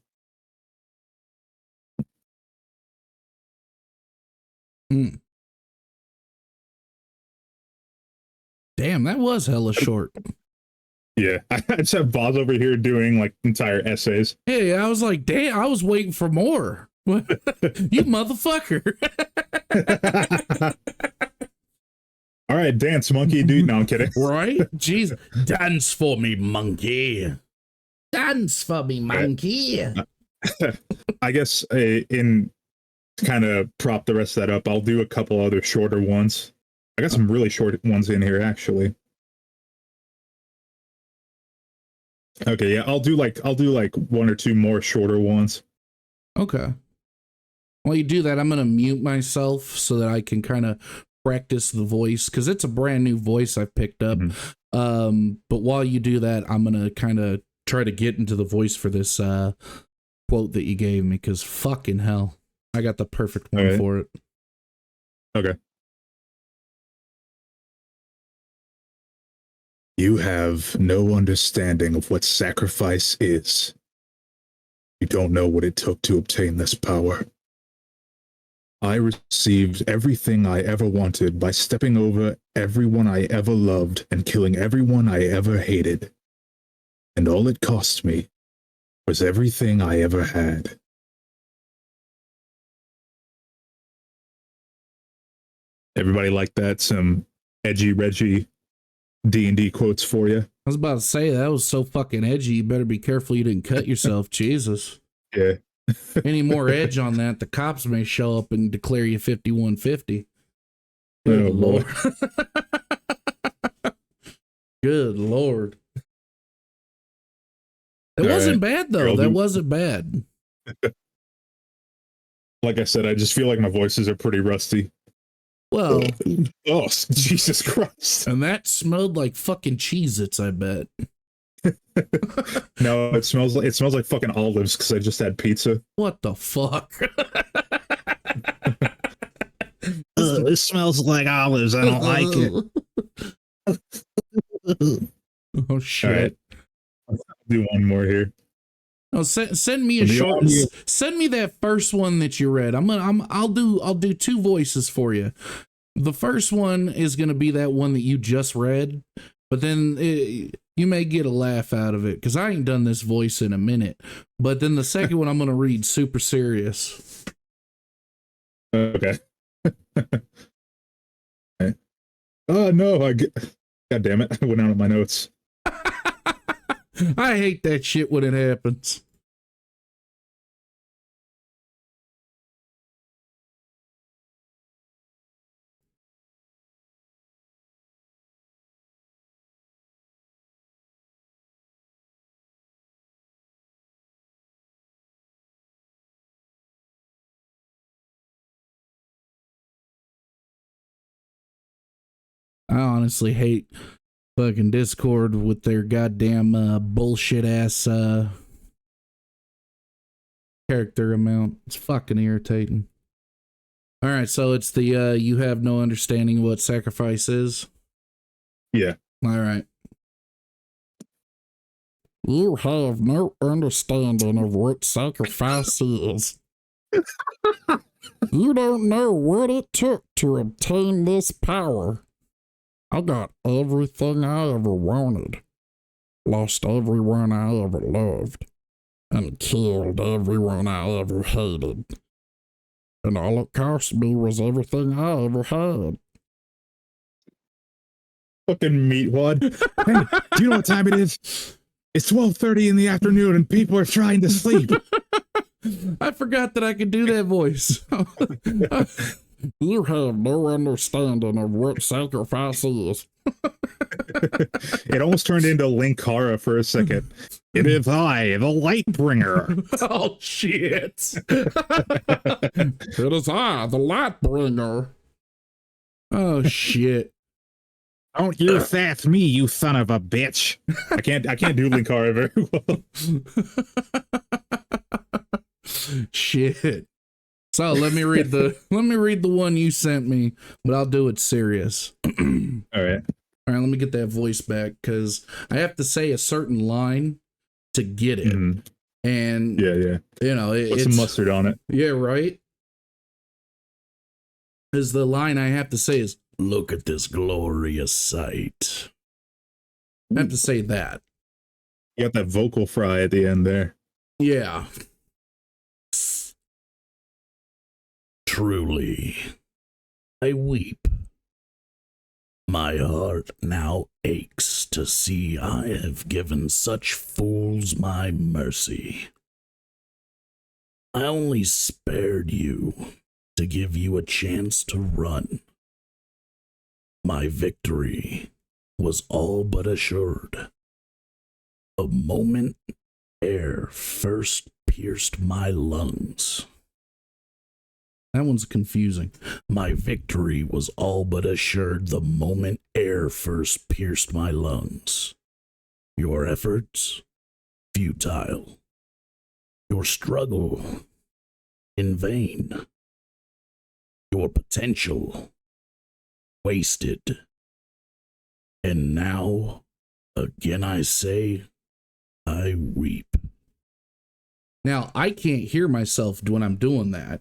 Damn, that was hella short. Yeah, I just have Boz over here doing like entire essays. Hey, I was like, damn, I was waiting for more. You motherfucker. All right, dance, monkey, dude. No, I'm kidding. Right? Jeez. Dance for me, monkey. Dance for me, monkey. I guess in kind of prop the rest of that up, I'll do a couple other shorter ones. I got some really short ones in here, actually. Okay, yeah, I'll do like 1 or 2 more shorter ones. Okay. While you do that, I'm gonna mute myself so that I can kind of practice the voice, because it's a brand new voice I've picked up. Mm-hmm. But while you do that, I'm gonna kind of try to get into the voice for this quote that you gave me, because fucking hell, I got the perfect one for it. Okay. You have no understanding of what sacrifice is. You don't know what it took to obtain this power. I received everything I ever wanted by stepping over everyone I ever loved and killing everyone I ever hated. And all it cost me was everything I ever had. Everybody like that? Some edgy Reggie D&D quotes for you? I was about to say, that was so fucking edgy. You better be careful you didn't cut yourself. Jesus. Yeah. Any more edge on that, the cops may show up and declare you 5150. Good Lord. Good Lord. It wasn't bad, though. That wasn't bad. Like I said, I just feel like my voices are pretty rusty. Well. Oh, Jesus Christ. And that smelled like fucking Cheez-Its, I bet. No, it smells like fucking olives because I just had pizza. What the fuck? It smells like olives. I don't like it. Oh shit! Right. I'll do one more here. Oh, send me a short. Send me that first one that you read. I'll do 2 voices for you. The first one is gonna be that one that you just read, But then you may get a laugh out of it because I ain't done this voice in a minute. But then the second one I'm going to read super serious. Okay. Okay. Oh no! God damn it! I went out of my notes. I hate that shit when it happens. I honestly hate fucking Discord with their goddamn bullshit ass character amount. It's fucking irritating. All right, so it's the you have no understanding of what sacrifice is. Yeah. All right. You have no understanding of what sacrifice is. You don't know what it took to obtain this power. I got everything I ever wanted, lost everyone I ever loved, and killed everyone I ever hated. And all it cost me was everything I ever had. Fucking meatwad. Hey, do you know what time it is? It's 12:30 in the afternoon and people are trying to sleep. I forgot that I could do that voice. You have no understanding of what sacrifice is. It almost turned into Linkara for a second. It is I, the Lightbringer. Oh, shit. It is I, the Lightbringer. Oh, shit. Don't you sass me, you son of a bitch. I can't do Linkara very well. Shit. So let me read the one you sent me, but I'll do it serious. All right. All right, let me get that voice back because I have to say a certain line to get it. Mm-hmm. And yeah. You know, put some mustard on it. Yeah, right. Because the line I have to say is, "Look at this glorious sight." I have to say that. You got that vocal fry at the end there. Yeah. Truly, I weep. My heart now aches to see I have given such fools my mercy. I only spared you to give you a chance to run. My victory was all but assured. The moment air first pierced my lungs. That one's confusing. My victory was all but assured the moment air first pierced my lungs. Your efforts, futile. Your struggle, in vain. Your potential, wasted. And now, again I say, I weep. Now, I can't hear myself when I'm doing that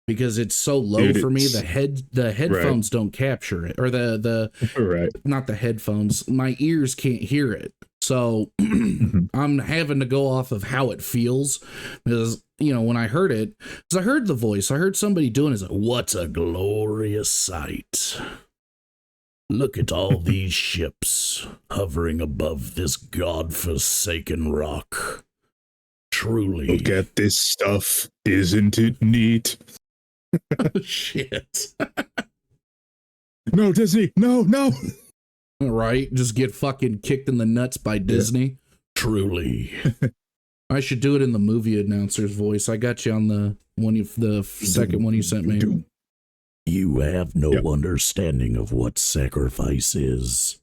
because it's so low for me. The headphones don't capture it, or the right. Not the headphones. My ears can't hear it. So I'm having to go off of how it feels because, you know, when I heard it, because I heard the voice, I heard somebody doing it. Like, what a glorious sight. Look at all these ships hovering above this godforsaken rock. Truly. Look at this stuff. Isn't it neat? Shit. No, Disney. No. Right? Just get fucking kicked in the nuts by Disney. Yeah. Truly. I should do it in the movie announcer's voice. I got you on the second one you sent me. You have no understanding of what sacrifice is.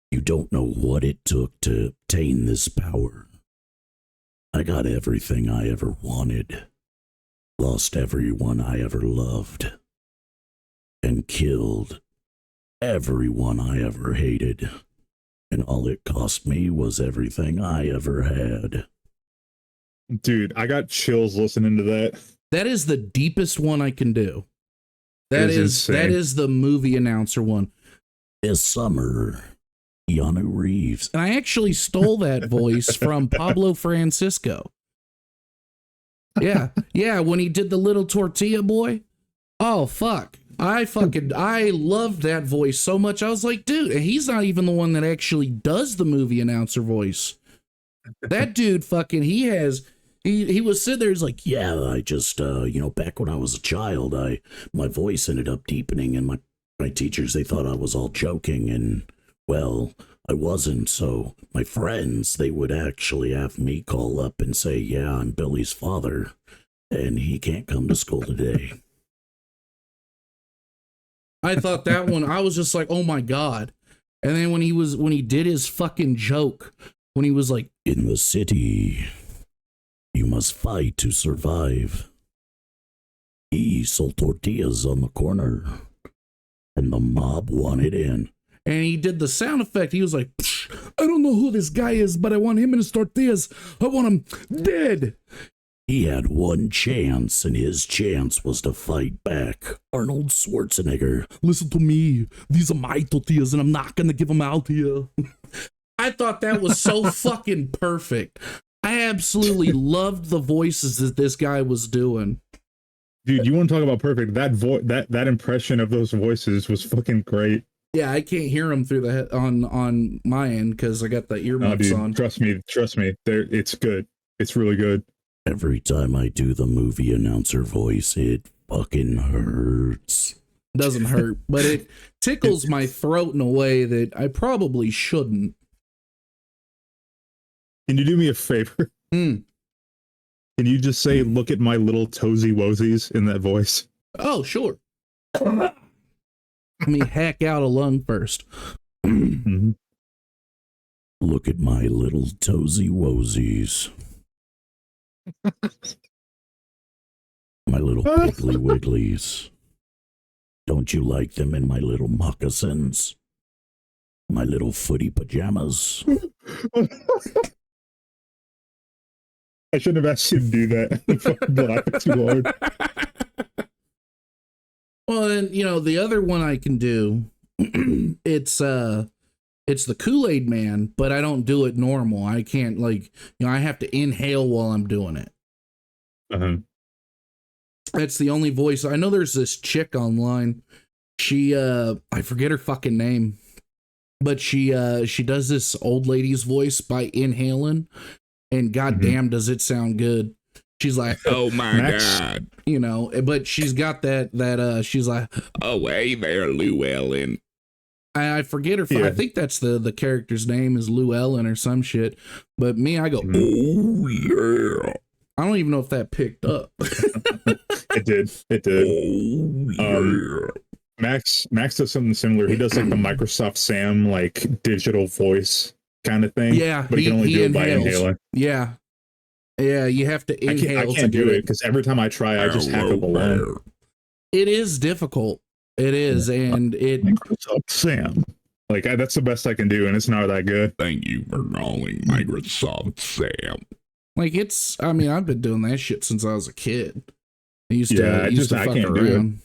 You don't know what it took to obtain this power. I got everything I ever wanted, lost everyone I ever loved, and killed everyone I ever hated. And all it cost me was everything I ever had. Dude, I got chills listening to that. That is the deepest one I can do. That is the movie announcer one. This summer, Keanu Reeves. And I actually stole that voice from Pablo Francisco. Yeah. Yeah. When he did the little tortilla boy. Oh, fuck. I loved that voice so much. I was like, dude, and he's not even the one that actually does the movie announcer voice. That dude fucking, he was sitting there, he's like, yeah, I just, back when I was a child, my voice ended up deepening, and my teachers, they thought I was all joking, and, well, I wasn't, so my friends, they would actually have me call up and say, yeah, I'm Billy's father, and he can't come to school today. I thought that one, I was just like, oh my God. And then when he did his fucking joke, when he was like, in the city, you must fight to survive. He sold tortillas on the corner, and the mob wanted in. And he did the sound effect. He was like, I don't know who this guy is, but I want him in his tortillas. I want him dead. He had one chance, and his chance was to fight back. Arnold Schwarzenegger, listen to me. These are my tortillas, and I'm not going to give them out here. I thought that was so fucking perfect. I absolutely loved the voices that this guy was doing. Dude, you want to talk about perfect? That impression of those voices was fucking great. Yeah, I can't hear them through the on my end because I got the earmuffs on. Trust me. It's good. It's really good. Every time I do the movie announcer voice, it fucking hurts. It doesn't hurt, but it tickles my throat in a way that I probably shouldn't. Can you do me a favor? Can you just say, look at my little toesy woesies in that voice? Oh, sure. Let me hack out a lung first. Mm-hmm. Look at my little toesy woesies. My little piggly wigglies. Don't you like them in my little moccasins? My little footy pajamas. I shouldn't have asked you to do that. Laugh too hard. Well, and the other one I can do, it's the Kool-Aid Man, but I don't do it normal. I can't I have to inhale while I'm doing it. Uh-huh. That's the only voice. I know there's this chick online. She I forget her fucking name, but she does this old lady's voice by inhaling, and goddamn does it sound good. She's like, oh my God, but she's got that she's like, oh, hey there, Llewellyn. I forget her. Yeah. I think that's the character's name is Llewellyn or some shit. But me, I go, oh yeah. I don't even know if that picked up. It did. Oh, yeah. Max does something similar. He does like the Microsoft Sam digital voice kind of thing. Yeah, but he can only do it by inhaling. Yeah, you have to inhale. I can't do it because every time I try, I just hack up a lung. It is difficult. It is, and it Microsoft Sam. That's the best I can do, and it's not that good. Thank you for calling Microsoft Sam. I've been doing that shit since I was a kid. I used to fuck around.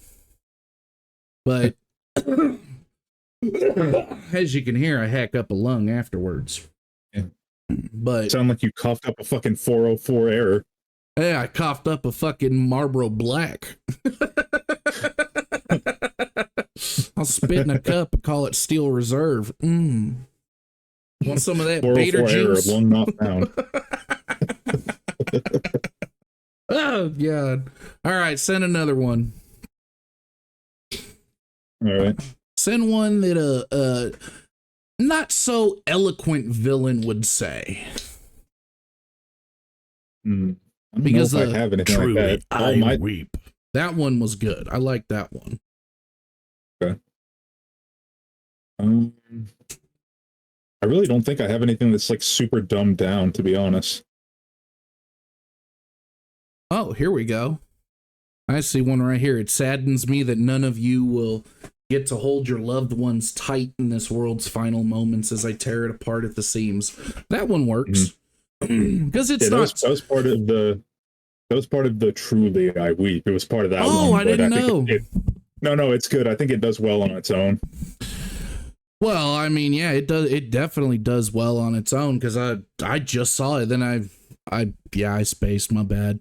But as you can hear, I hack up a lung afterwards. Yeah. But sound like you coughed up a fucking 404 error. Yeah, I coughed up a fucking Marlboro Black. I'll spit in a cup and call it Steel Reserve. Want some of that B.A.T.R juice? Lung not found. Oh God! All right, send another one. All right, send one that a not so eloquent villain would say. Because I have anything truly like that. I weep. That one was good. I like that one. Okay. I really don't think I have anything that's super dumbed down, to be honest. Oh, here we go. I see one right here. It saddens me that none of you will get to hold your loved ones tight in this world's final moments as I tear it apart at the seams. That one works. Because it's not. That was part of the. That was part of the truly I weep. It was part of that one. Oh, I didn't know. No, it's good. I think it does well on its own. Well, I mean, yeah, it does. It definitely does well on its own because I just saw it. Then I spaced. My bad.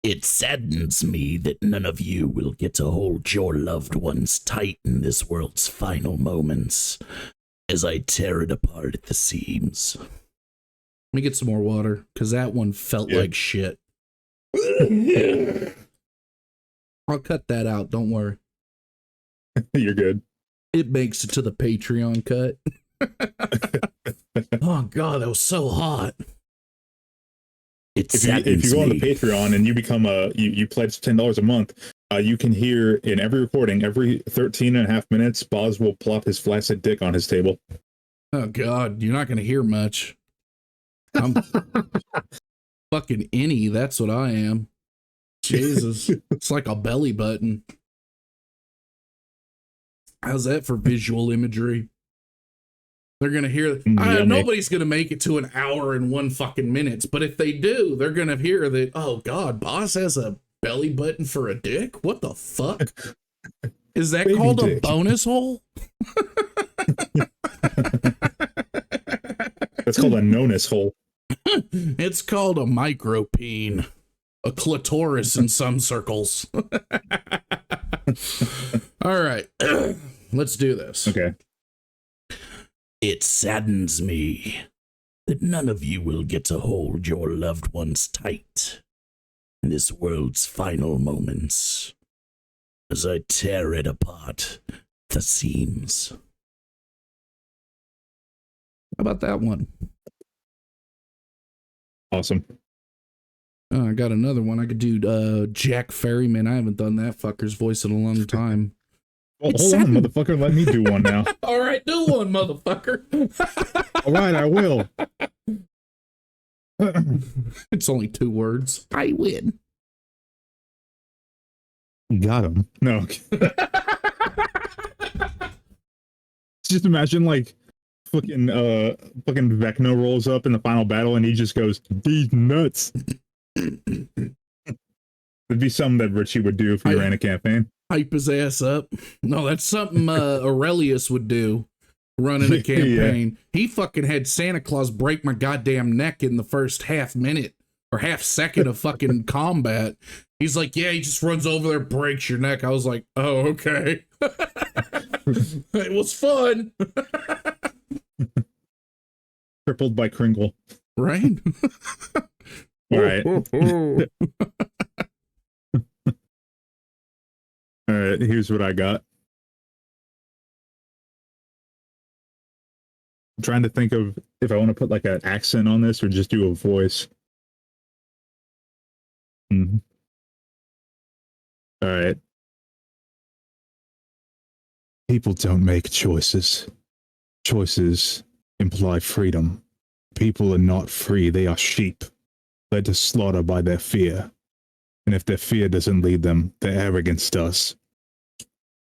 It saddens me that none of you will get to hold your loved ones tight in this world's final moments as I tear it apart at the seams. Let me get some more water because that one felt like shit. I'll cut that out. Don't worry. You're good. It makes it to the Patreon cut. Oh God, that was so hot. If you go on the Patreon and you become you pledge $10 a month, you can hear in every recording, every 13 and a half minutes, Boz will plop his flaccid dick on his table. Oh God, you're not gonna hear much. I'm fucking innie, that's what I am. Jesus. It's like a belly button. How's that for visual imagery? They're gonna hear nobody's gonna make it to an hour and 1 fucking minutes, but if they do, they're gonna hear that, oh God, Boss has a belly button for a dick? What the fuck? Is that Baby called dick. A bonus hole? That's called a nonus hole. It's called a micropene. A clitoris in some circles. All right. Let's do this. Okay. It saddens me that none of you will get to hold your loved ones tight in this world's final moments as I tear it apart at the seams. How about that one? Awesome. Oh, I got another one. I could do Jack Ferryman. I haven't done that fucker's voice in a long time. Well, hold on, motherfucker. Let me do one now. All right, do one, motherfucker. All right, I will. It's only 2 words. I win. Got him. No. Just imagine like fucking Vecna rolls up in the final battle and he just goes, "These nuts." It'd be something that Richie would do if he ran a campaign. Hype his ass up. No, that's something Aurelius would do running a campaign. Yeah. He fucking had Santa Claus break my goddamn neck in the first half minute or half second of fucking combat. He's like, yeah, he just runs over there, breaks your neck. I was like, oh, okay. It was fun. Crippled by Kringle. Right? All right. All right, here's what I got. I'm trying to think of if I want to put like an accent on this or just do a voice. Mm-hmm. All right. People don't make choices. Choices imply freedom. People are not free. They are sheep, led to slaughter by their fear. And if their fear doesn't lead them, their arrogance does.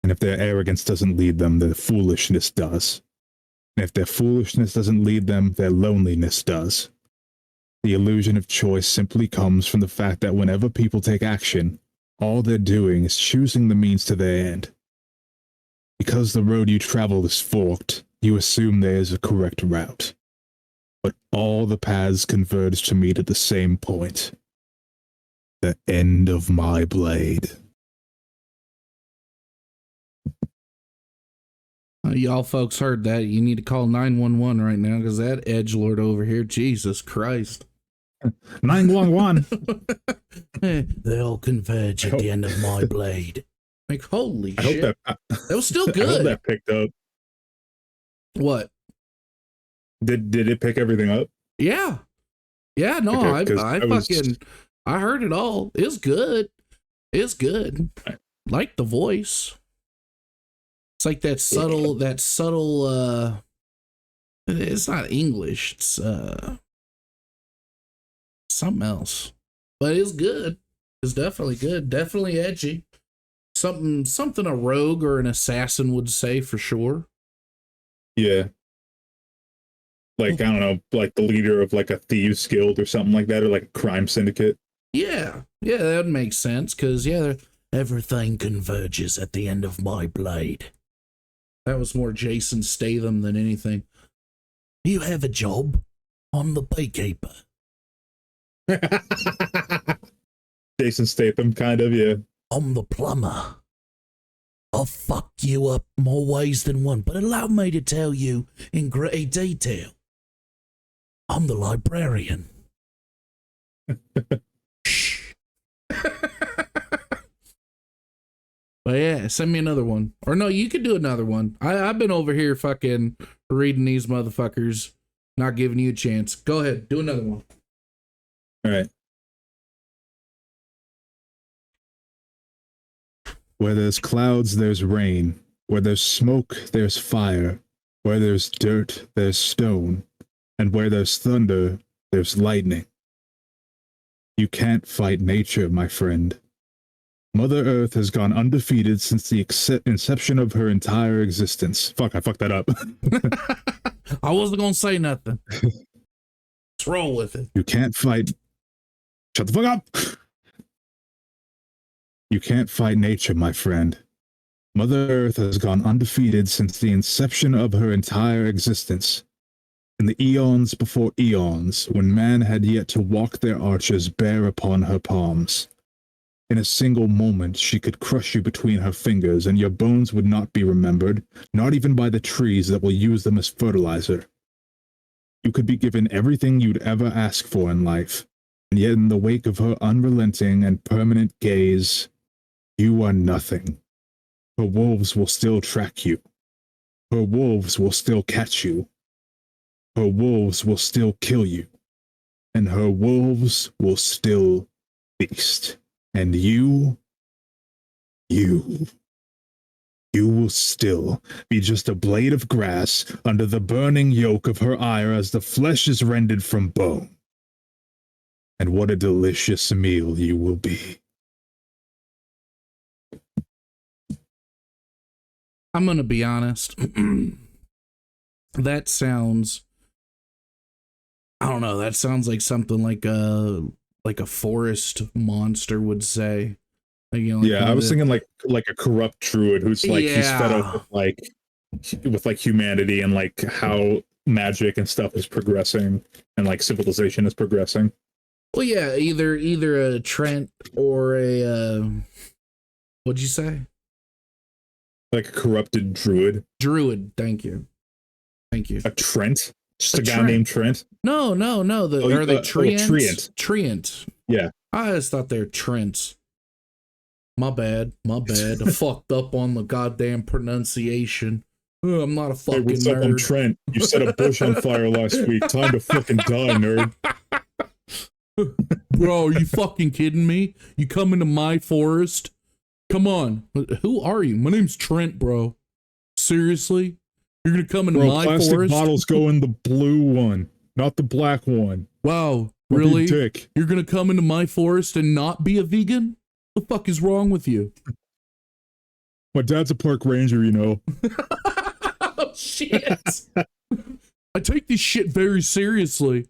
And if their arrogance doesn't lead them, their foolishness does. And if their foolishness doesn't lead them, their loneliness does. The illusion of choice simply comes from the fact that whenever people take action, all they're doing is choosing the means to their end. Because the road you travel is forked, you assume there is a correct route. But all the paths converge to meet at the same point. The end of my blade. Y'all folks heard that. You need to call 911 right now because that edgelord over here, Jesus Christ. 911. They all converge at the end of my blade. Like, holy shit. That was still good. I hope that picked up. What? Did it pick everything up? Yeah. Yeah, no, okay, I heard it all. It's good. It's good. Like the voice. It's like that subtle, it's not English. It's something else. But it's good. It's definitely good. Definitely edgy. Something a rogue or an assassin would say for sure. Yeah. Like, I don't know, like the leader of like a thieves guild or something like that, or like a crime syndicate. Yeah. Yeah, that would make sense because, yeah, everything converges at the end of my blade. That was more Jason Statham than anything. You have a job. I'm the beekeeper. Jason Statham, kind of, yeah. I'm the plumber. I'll fuck you up more ways than one, but allow me to tell you in great detail. I'm the librarian. Shh. But yeah, send me another one. Or no, you could do another one. I've been over here fucking reading these motherfuckers, not giving you a chance. Go ahead, do another one. All right. Where there's clouds, there's rain. Where there's smoke, there's fire. Where there's dirt, there's stone. And where there's thunder, there's lightning. You can't fight nature, my friend. Mother Earth has gone undefeated since the inception of her entire existence. Fuck, I fucked that up. I wasn't gonna say nothing. Let's roll with it. You can't fight. Shut the fuck up! You can't fight nature, my friend. Mother Earth has gone undefeated since the inception of her entire existence. In the eons before eons, when man had yet to walk their arches bare upon her palms. In a single moment, she could crush you between her fingers, and your bones would not be remembered, not even by the trees that will use them as fertilizer. You could be given everything you'd ever ask for in life, and yet in the wake of her unrelenting and permanent gaze, you are nothing. Her wolves will still track you. Her wolves will still catch you. Her wolves will still kill you. And her wolves will still feast. And you will still be just a blade of grass under the burning yoke of her ire as the flesh is rended from bone. And what a delicious meal you will be. I'm gonna be honest. That sounds, I don't know, that sounds like something like a forest monster would say. Like, you know, like yeah, I was thinking like a corrupt druid who's like he's fed up with like humanity and like how magic and stuff is progressing and like civilization is progressing. Well, yeah, either a Trent or a what'd you say? Like a corrupted druid. Druid, thank you. A Trent? Just a guy Trent. named Trent? No. Are they Treants? Treant. Yeah. I just thought they're Trents. My bad. I fucked up on the goddamn pronunciation. Oh, I'm not a fucking hey, what's up, nerd. I'm Trent. You set a bush on fire last week. Time to fucking die, nerd. Bro, are you fucking kidding me? You come into my forest? Come on. Who are you? My name's Trent, bro. Seriously? You're gonna come into my plastic forest? Bottles go in the blue one, not the black one. Wow, Don't really? be a dick. You're gonna come into my forest and not be a vegan? What the fuck is wrong with you? My dad's a park ranger, you know. Oh, shit. I take this shit very seriously.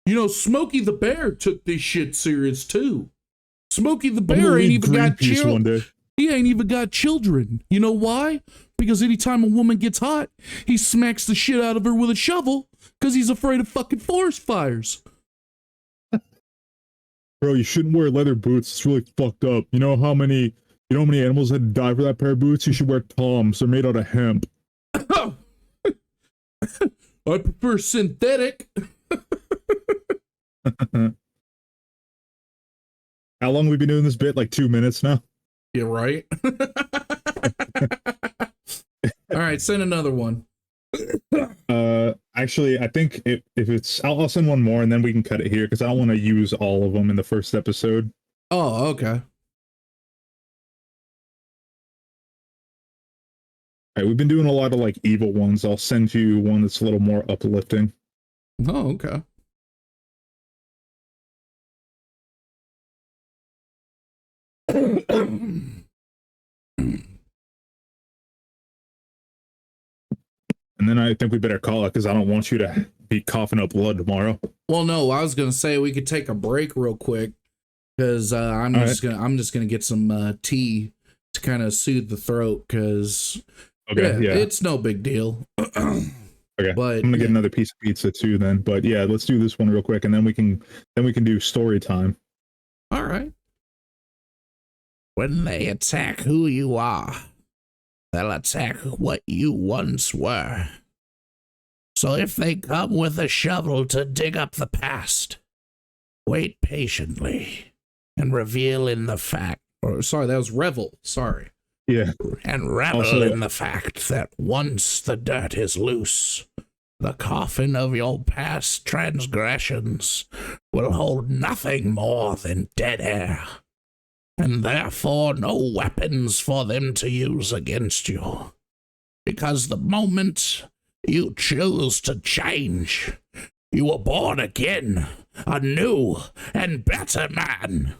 You know, Smokey the Bear took this shit serious too. Smokey the Bear ain't even got children. He ain't even got children. You know why? Because anytime a woman gets hot, he smacks the shit out of her with a shovel because he's afraid of fucking forest fires. Bro, you shouldn't wear leather boots. It's really fucked up. You know how many animals had to die for that pair of boots? You should wear Toms. They're made out of hemp. I prefer synthetic. How long have we been doing this bit? Like 2 minutes now? You're right. All right, send another one. Actually, I think if it's, I'll send one more and then we can cut it here because I don't want to use all of them in the first episode. Oh, okay. All right, we've been doing a lot of like evil ones. I'll send you one that's a little more uplifting. Oh, okay. And then I think we better call it because I don't want you to be coughing up blood tomorrow. Well, no, I was gonna say we could take a break real quick because I'm just gonna get some tea to kind of soothe the throat because Okay, yeah. it's no big deal. Okay, But I'm gonna get another piece of pizza too then. But yeah, let's do this one real quick, and then we can do story time. all right. When they attack who you are, they'll attack what you once were. So if they come with a shovel to dig up the past, wait patiently and reveal in the fact. Or sorry, that was revel. Sorry. Yeah. And revel Also, in the fact that once the dirt is loose, the coffin of your past transgressions will hold nothing more than dead air, and therefore no weapons for them to use against you. Because the moment you choose to change, you were born again, a new and better man.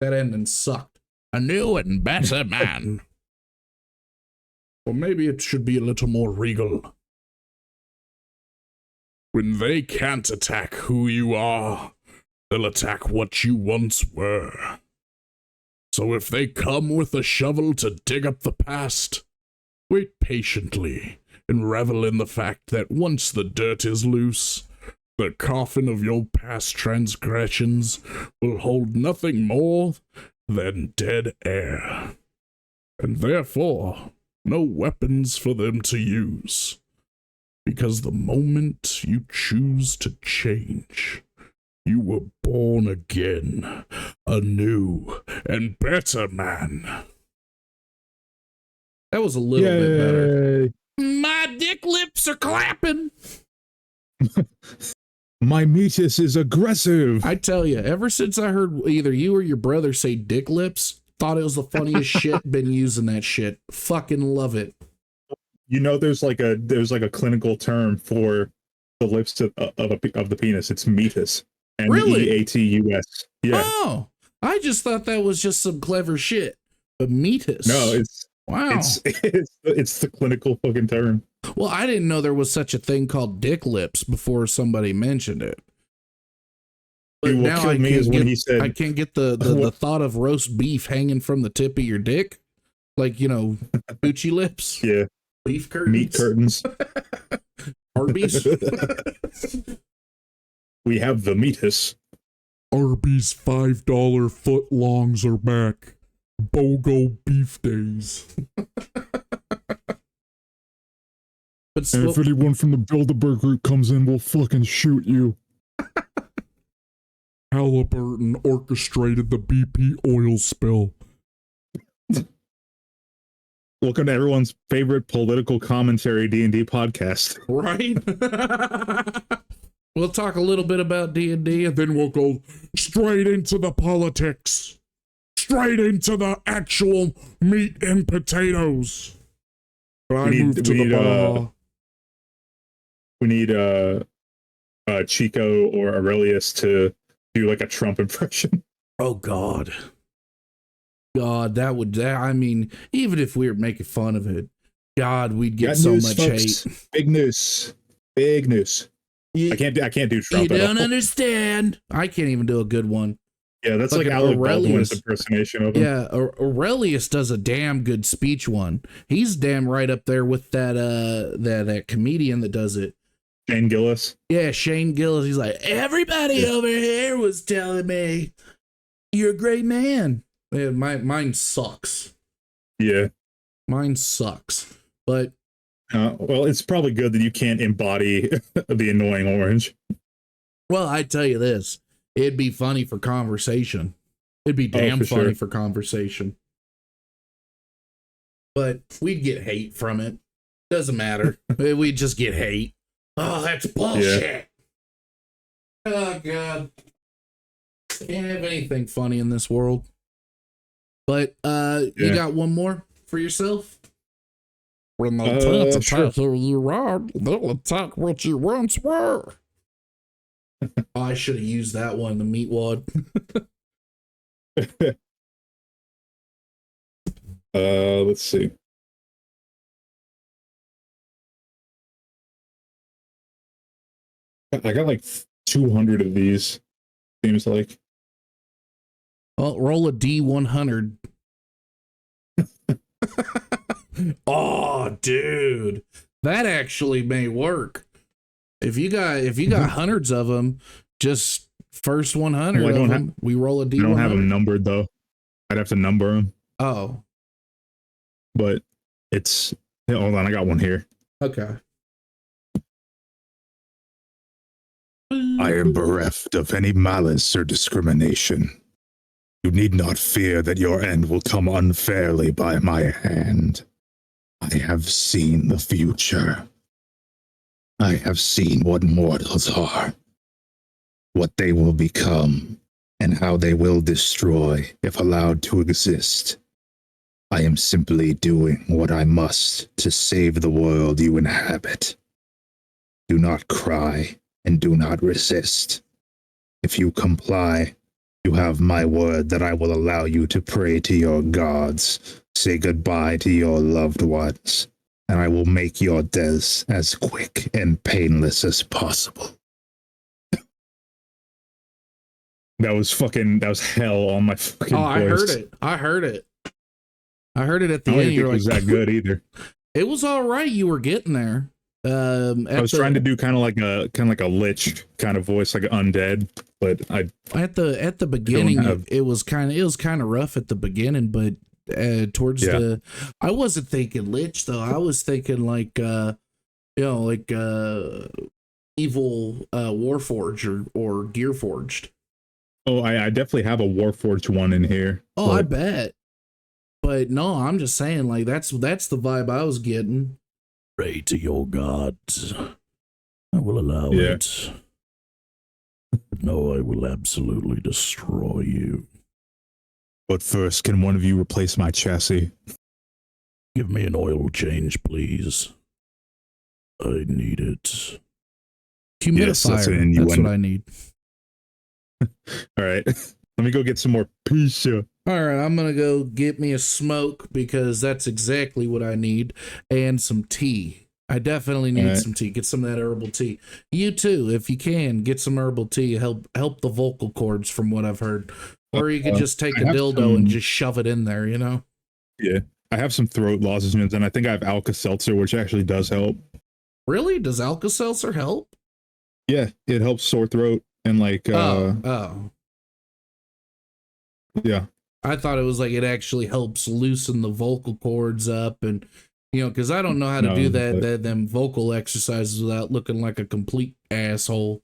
That ending sucked. A new and better man. Or maybe it should be a little more regal. When they can't attack who you are, they'll attack what you once were. So if they come with a shovel to dig up the past, wait patiently and revel in the fact that once the dirt is loose, the coffin of your past transgressions will hold nothing more than dead air, and therefore no weapons for them to use. Because the moment you choose to change, you were born again, a new and better man. That was a little bit better. My dick lips are clapping. My meatus is aggressive. I tell you, ever since I heard either you or your brother say dick lips, thought it was the funniest shit. Been using that shit. Fucking love it. You know, there's like a clinical term for the lips of the penis. It's meatus. Really? meatus. Yeah. Oh, I just thought that was just some clever shit. But meatus. No, it's wow. It's the clinical fucking term. Well, I didn't know there was such a thing called dick lips before somebody mentioned it. But Dude, now what killed me is when he said, I can't get the thought of roast beef hanging from the tip of your dick. Like, you know, Gucci lips. Yeah. Beef curtains. Meat curtains. Arby's. We have the meatus. Arby's $5 foot longs are back. BOGO beef days. But And if anyone from the Bilderberg group comes in, we'll fucking shoot you. Halliburton orchestrated the BP oil spill. Welcome to everyone's favorite political commentary D&D podcast. Right? We'll talk a little bit about D&D, and then we'll go straight into the politics. Straight into the actual meat and potatoes. I moved to the bar. We need Chico or Aurelius to do like a Trump impression. Oh God, I mean, even if we were making fun of it, God, we'd get so much hate. Big news. I can't do Trump. You don't understand. I can't even do a good one. Yeah, that's like Alec Baldwin's impersonation of him. Yeah, Aurelius does a damn good speech one. He's damn right up there with that comedian that does it. Shane Gillis. Yeah, Shane Gillis. He's like, everybody over here was telling me you're a great man. Yeah, mine sucks. Yeah. Mine sucks. But well, it's probably good that you can't embody the annoying orange. Well, I tell you this, it'd be funny for conversation. It'd be damn funny for conversation. But we'd get hate from it. Doesn't matter. We'd just get hate. Oh, that's bullshit. Yeah. Oh, God. Can't have anything funny in this world. But you got one more for yourself? When they can't attack who you are, they'll attack what you once were. I should have used that one, the meat wad. Let's see. I got like 200 of these, seems like. Well, roll a D100. Oh, dude, that actually may work. If you got hundreds of them, just first 100 Well, of them, we roll a I don't have them D100. numbered though. I'd have to number them, Oh, but it's hold on. I got one here. okay. I am bereft of any malice or discrimination. You need not fear that your end will come unfairly by my hand. I have seen the future. I have seen what mortals are, what they will become, and how they will destroy if allowed to exist. I am simply doing what I must to save the world you inhabit. Do not cry and do not resist. If you comply, you have my word that I will allow you to pray to your gods, say goodbye to your loved ones, and I will make your deaths as quick and painless as possible. That was hell on my fucking voice. I heard it. I heard it. I heard it at the I don't end. even think it was that good either. It was all right. You were getting there. I was trying to do kind of like a lich kind of voice, like undead, but at the beginning it was kind of rough at the beginning, but towards I wasn't thinking lich though. I was thinking like evil Warforged or Gearforged. Oh, I definitely have a Warforged one in here. Oh, I bet. But no, I'm just saying, like that's the vibe I was getting. Pray to your gods. I will allow it. But no, I will absolutely destroy you. But first, can one of you replace my chassis? Give me an oil change, please. I need it. Humidifier. Yes, that's what I need. All right. Let me go get some more pizza. All right, I'm going to go get me a smoke because that's exactly what I need. And some tea. I definitely need some tea. Get some of that herbal tea. You too, if you can, get some herbal tea. Help the vocal cords from what I've heard. Or you could just take a dildo and just shove it in there, you know? Yeah. I have some throat lozenges and I think I have Alka-Seltzer, which actually does help. Really? Does Alka-Seltzer help? Yeah, it helps sore throat and like yeah. I thought it was like it actually helps loosen the vocal cords up, and because I don't know how to do them vocal exercises without looking like a complete asshole.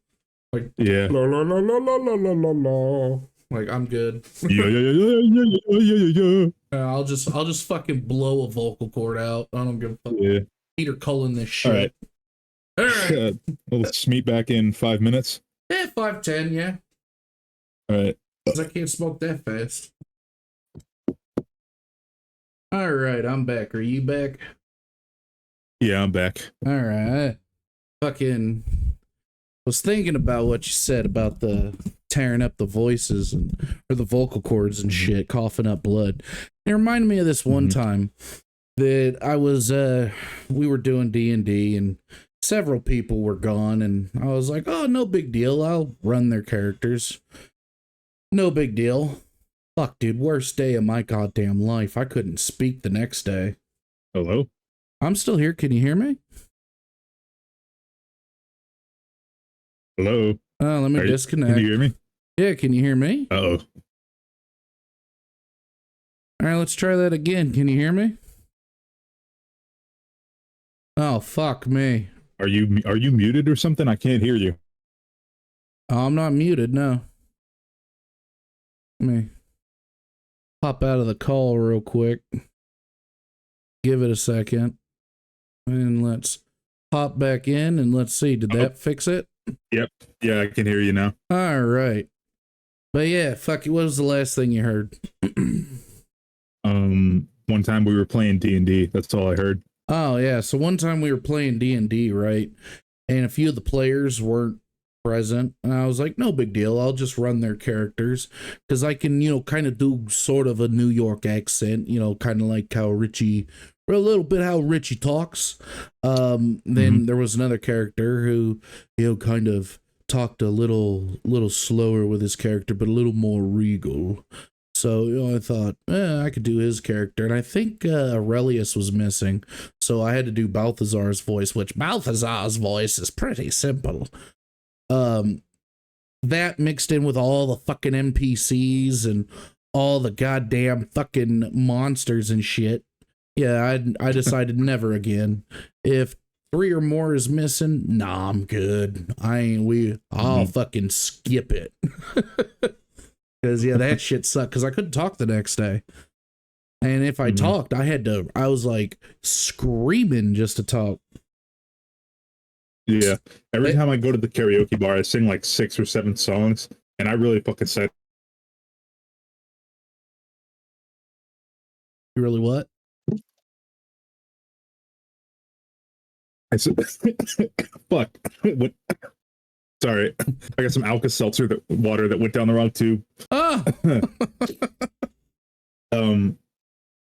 Like yeah, la, la, la, la, la, la, la, la. Like I'm good. yeah. I'll just fucking blow a vocal cord out. I don't give a fuck. Yeah. Peter Cullen this shit. All right. Let's meet back in 5 minutes. Yeah, 5-10. Yeah. All right. Because I can't smoke that fast. All right, I'm back. Are you back? Yeah, I'm back. All right. Fucking was thinking about what you said about the tearing up the voices or the vocal cords and shit, coughing up blood. It reminded me of this one time that I was we were doing D&D and several people were gone, and I was like, oh, no big deal. I'll run their characters. No big deal. Fuck, dude, worst day of my goddamn life. I couldn't speak the next day. Hello? I'm still here. Can you hear me? Hello? Let me disconnect. Can you hear me? Yeah, can you hear me? Uh-oh. All right, let's try that again. Can you hear me? Oh, fuck me. Are you muted or something? I can't hear you. Oh, I'm not muted, no. Let me pop out of the call real quick. Give it a second. And let's pop back in and let's see. Did that fix it? Yep. Yeah, I can hear you now. All right. But yeah, fuck it. What was the last thing you heard? One time we were playing D&D. That's all I heard. Oh, yeah. So one time we were playing D&D, right? And a few of the players weren't present. And I was like, no big deal. I'll just run their characters. Because I can, kind of do sort of a New York accent, kind of like how Richie, or a little bit how Richie talks. Then there was another character who, kind of talked a little slower with his character, but a little more regal. So I thought I could do his character, and I think Aurelius was missing, so I had to do Balthazar's voice, which Balthazar's voice is pretty simple. That mixed in with all the fucking NPCs and all the goddamn fucking monsters and shit. Yeah, I decided never again. If 3 or more is missing, nah, I'm good. I'll fucking skip it. Cause yeah, that shit sucked. Cause I couldn't talk the next day. And if I talked, I was like screaming just to talk. Yeah. Every time I go to the karaoke bar, I sing like 6 or 7 songs, and I really fucking said. You really what? I said, fuck. What? Sorry, I got some Alka-Seltzer water that went down the wrong tube. Ah!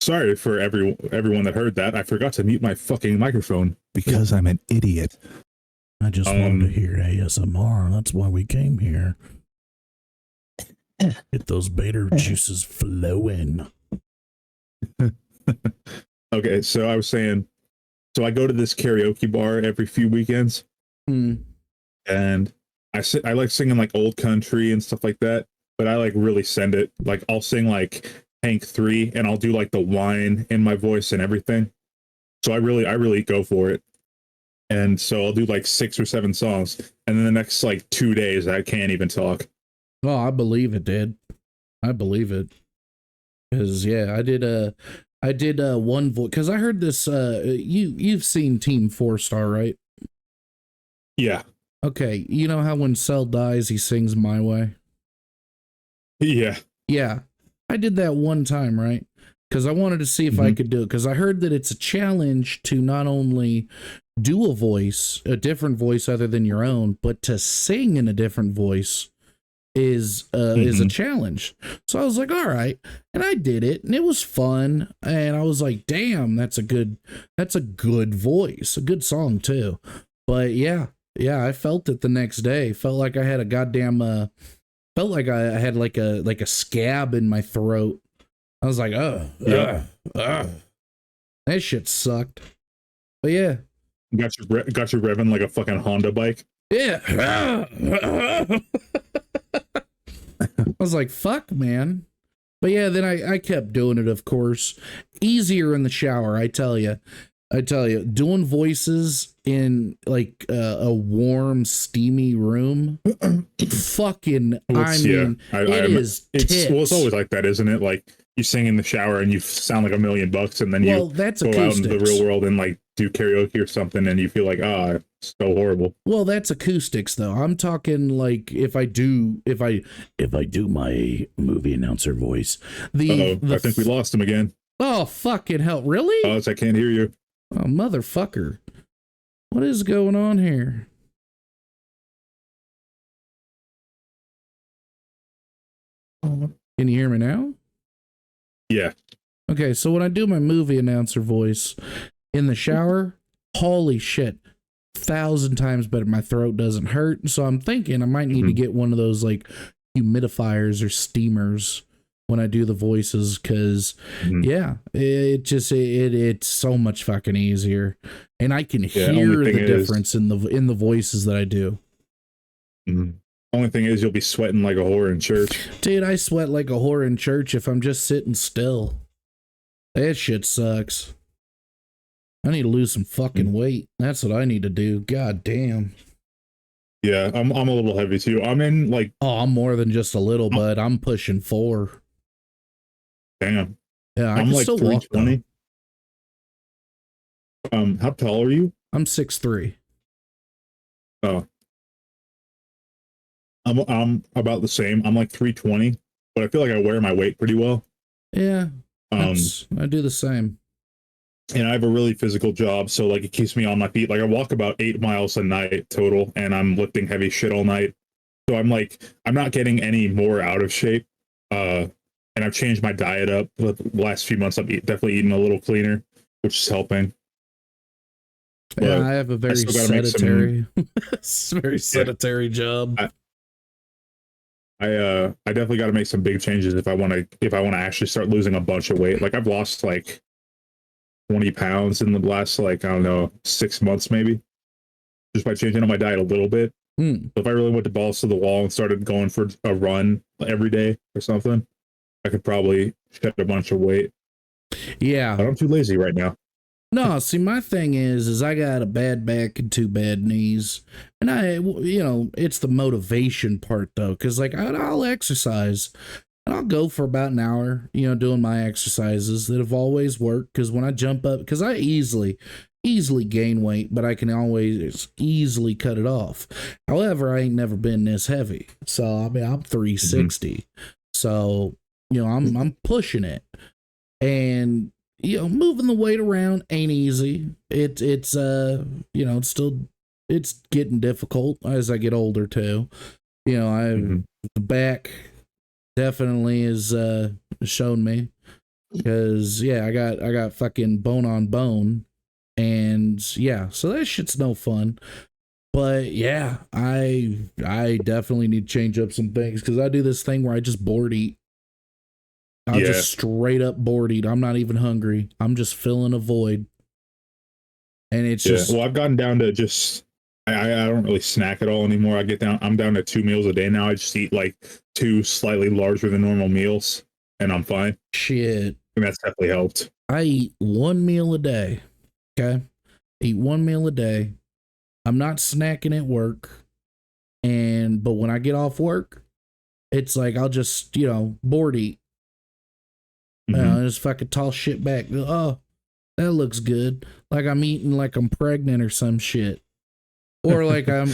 Sorry for everyone that heard that. I forgot to mute my fucking microphone because I'm an idiot. I just wanted to hear ASMR. That's why we came here. Get those B.A.T.R juices flowing. Okay, so I was saying, so I go to this karaoke bar every few weekends, and I like singing like old country and stuff like that, but I like really send it. Like I'll sing like Hank 3, and I'll do like the whine in my voice and everything. So I really go for it. And so I'll do like 6 or 7 songs, and then the next like 2 days I can't even talk. Oh, I believe it, dude. I believe it. Cause yeah, I did one voice, because I heard this. You've seen Team 4-Star, right? Yeah. Okay, you know how when Cell dies, he sings "My Way." Yeah. Yeah, I did that one time, right? Because I wanted to see if I could do it. Because I heard that it's a challenge to not only do a different voice other than your own, but to sing in a different voice is a challenge. So I was like, all right, and I did it, and it was fun. And I was like, damn, that's a good voice, a good song too. But yeah, I felt it the next day. Felt like I had a goddamn felt like I had like a scab in my throat. I was like, that shit sucked. But yeah. Got you revving like a fucking Honda bike. Yeah. I was like, fuck, man. But yeah, then I kept doing it, of course. Easier in the shower, I tell you. Doing voices in like a warm, steamy room. Fucking, it's always like that, isn't it? Like you sing in the shower and you sound like $1,000,000, and then that's go acoustics. out into the real world and like do karaoke or something, and you feel like, it's so horrible. Well, that's acoustics though. I'm talking like if I do my movie announcer voice. I think we lost him again. Oh, fucking hell. Really? Oh, I can't hear you. Oh, motherfucker. What is going on here? Can you hear me now? Yeah. Okay, so when I do my movie announcer voice in the shower, holy shit, 1,000 times better. My throat doesn't hurt. So I'm thinking I might need to get one of those like humidifiers or steamers when I do the voices, because it's so much fucking easier, and I can hear the difference in the voices that I do. Only thing is, you'll be sweating like a whore in church. Dude, I sweat like a whore in church if I'm just sitting still. That shit sucks. I need to lose some fucking weight. That's what I need to do. God damn. Yeah, I'm a little heavy too. I'm in like... Oh, I'm more than just a little, but I'm pushing 4. Damn. Yeah, I'm like still 320. Walk, how tall are you? I'm 6'3". Oh. I'm about the same. I'm like 320, but I feel like I wear my weight pretty well. Yeah. I do the same. And I have a really physical job, so like it keeps me on my feet. Like I walk about 8 miles a night total, and I'm lifting heavy shit all night. So I'm not getting any more out of shape. And I've changed my diet up the last few months. I'm definitely eating a little cleaner, which is helping. But yeah, I have a very sedentary, very sedentary job. I definitely got to make some big changes if I want to actually start losing a bunch of weight. Like I've lost like 20 pounds in the last like I don't know 6 months maybe, just by changing up my diet a little bit. Hmm. So if I really went to balls to the wall and started going for a run every day or something, I could probably shed a bunch of weight. Yeah. But I'm too lazy right now. No, see, my thing is I got a bad back and two bad knees, and it's the motivation part though, because like I'll exercise, and I'll go for about an hour, doing my exercises that have always worked. Because when I jump up, because I easily gain weight, but I can always easily cut it off. However, I ain't never been this heavy, so I mean I'm 360, so I'm pushing it, and moving the weight around ain't easy. It's it's getting difficult as I get older too. The back definitely is shown me, because I got fucking bone on bone, and yeah, so that shit's no fun. But yeah, I definitely need to change up some things, because I do this thing where I just board eat. I'll just straight up board eat. I'm not even hungry. I'm just filling a void. And it's just. Well, I've gotten down to just. I don't really snack at all anymore. I'm down to 2 meals a day now. I just eat like 2 slightly larger than normal meals, and I'm fine. Shit. And that's definitely helped. I eat 1 meal a day. Okay. Eat 1 meal a day. I'm not snacking at work. But when I get off work, it's like I'll just, board eat. Just fucking toss shit back. Oh, that looks good. Like I'm eating like I'm pregnant or some shit. Or like I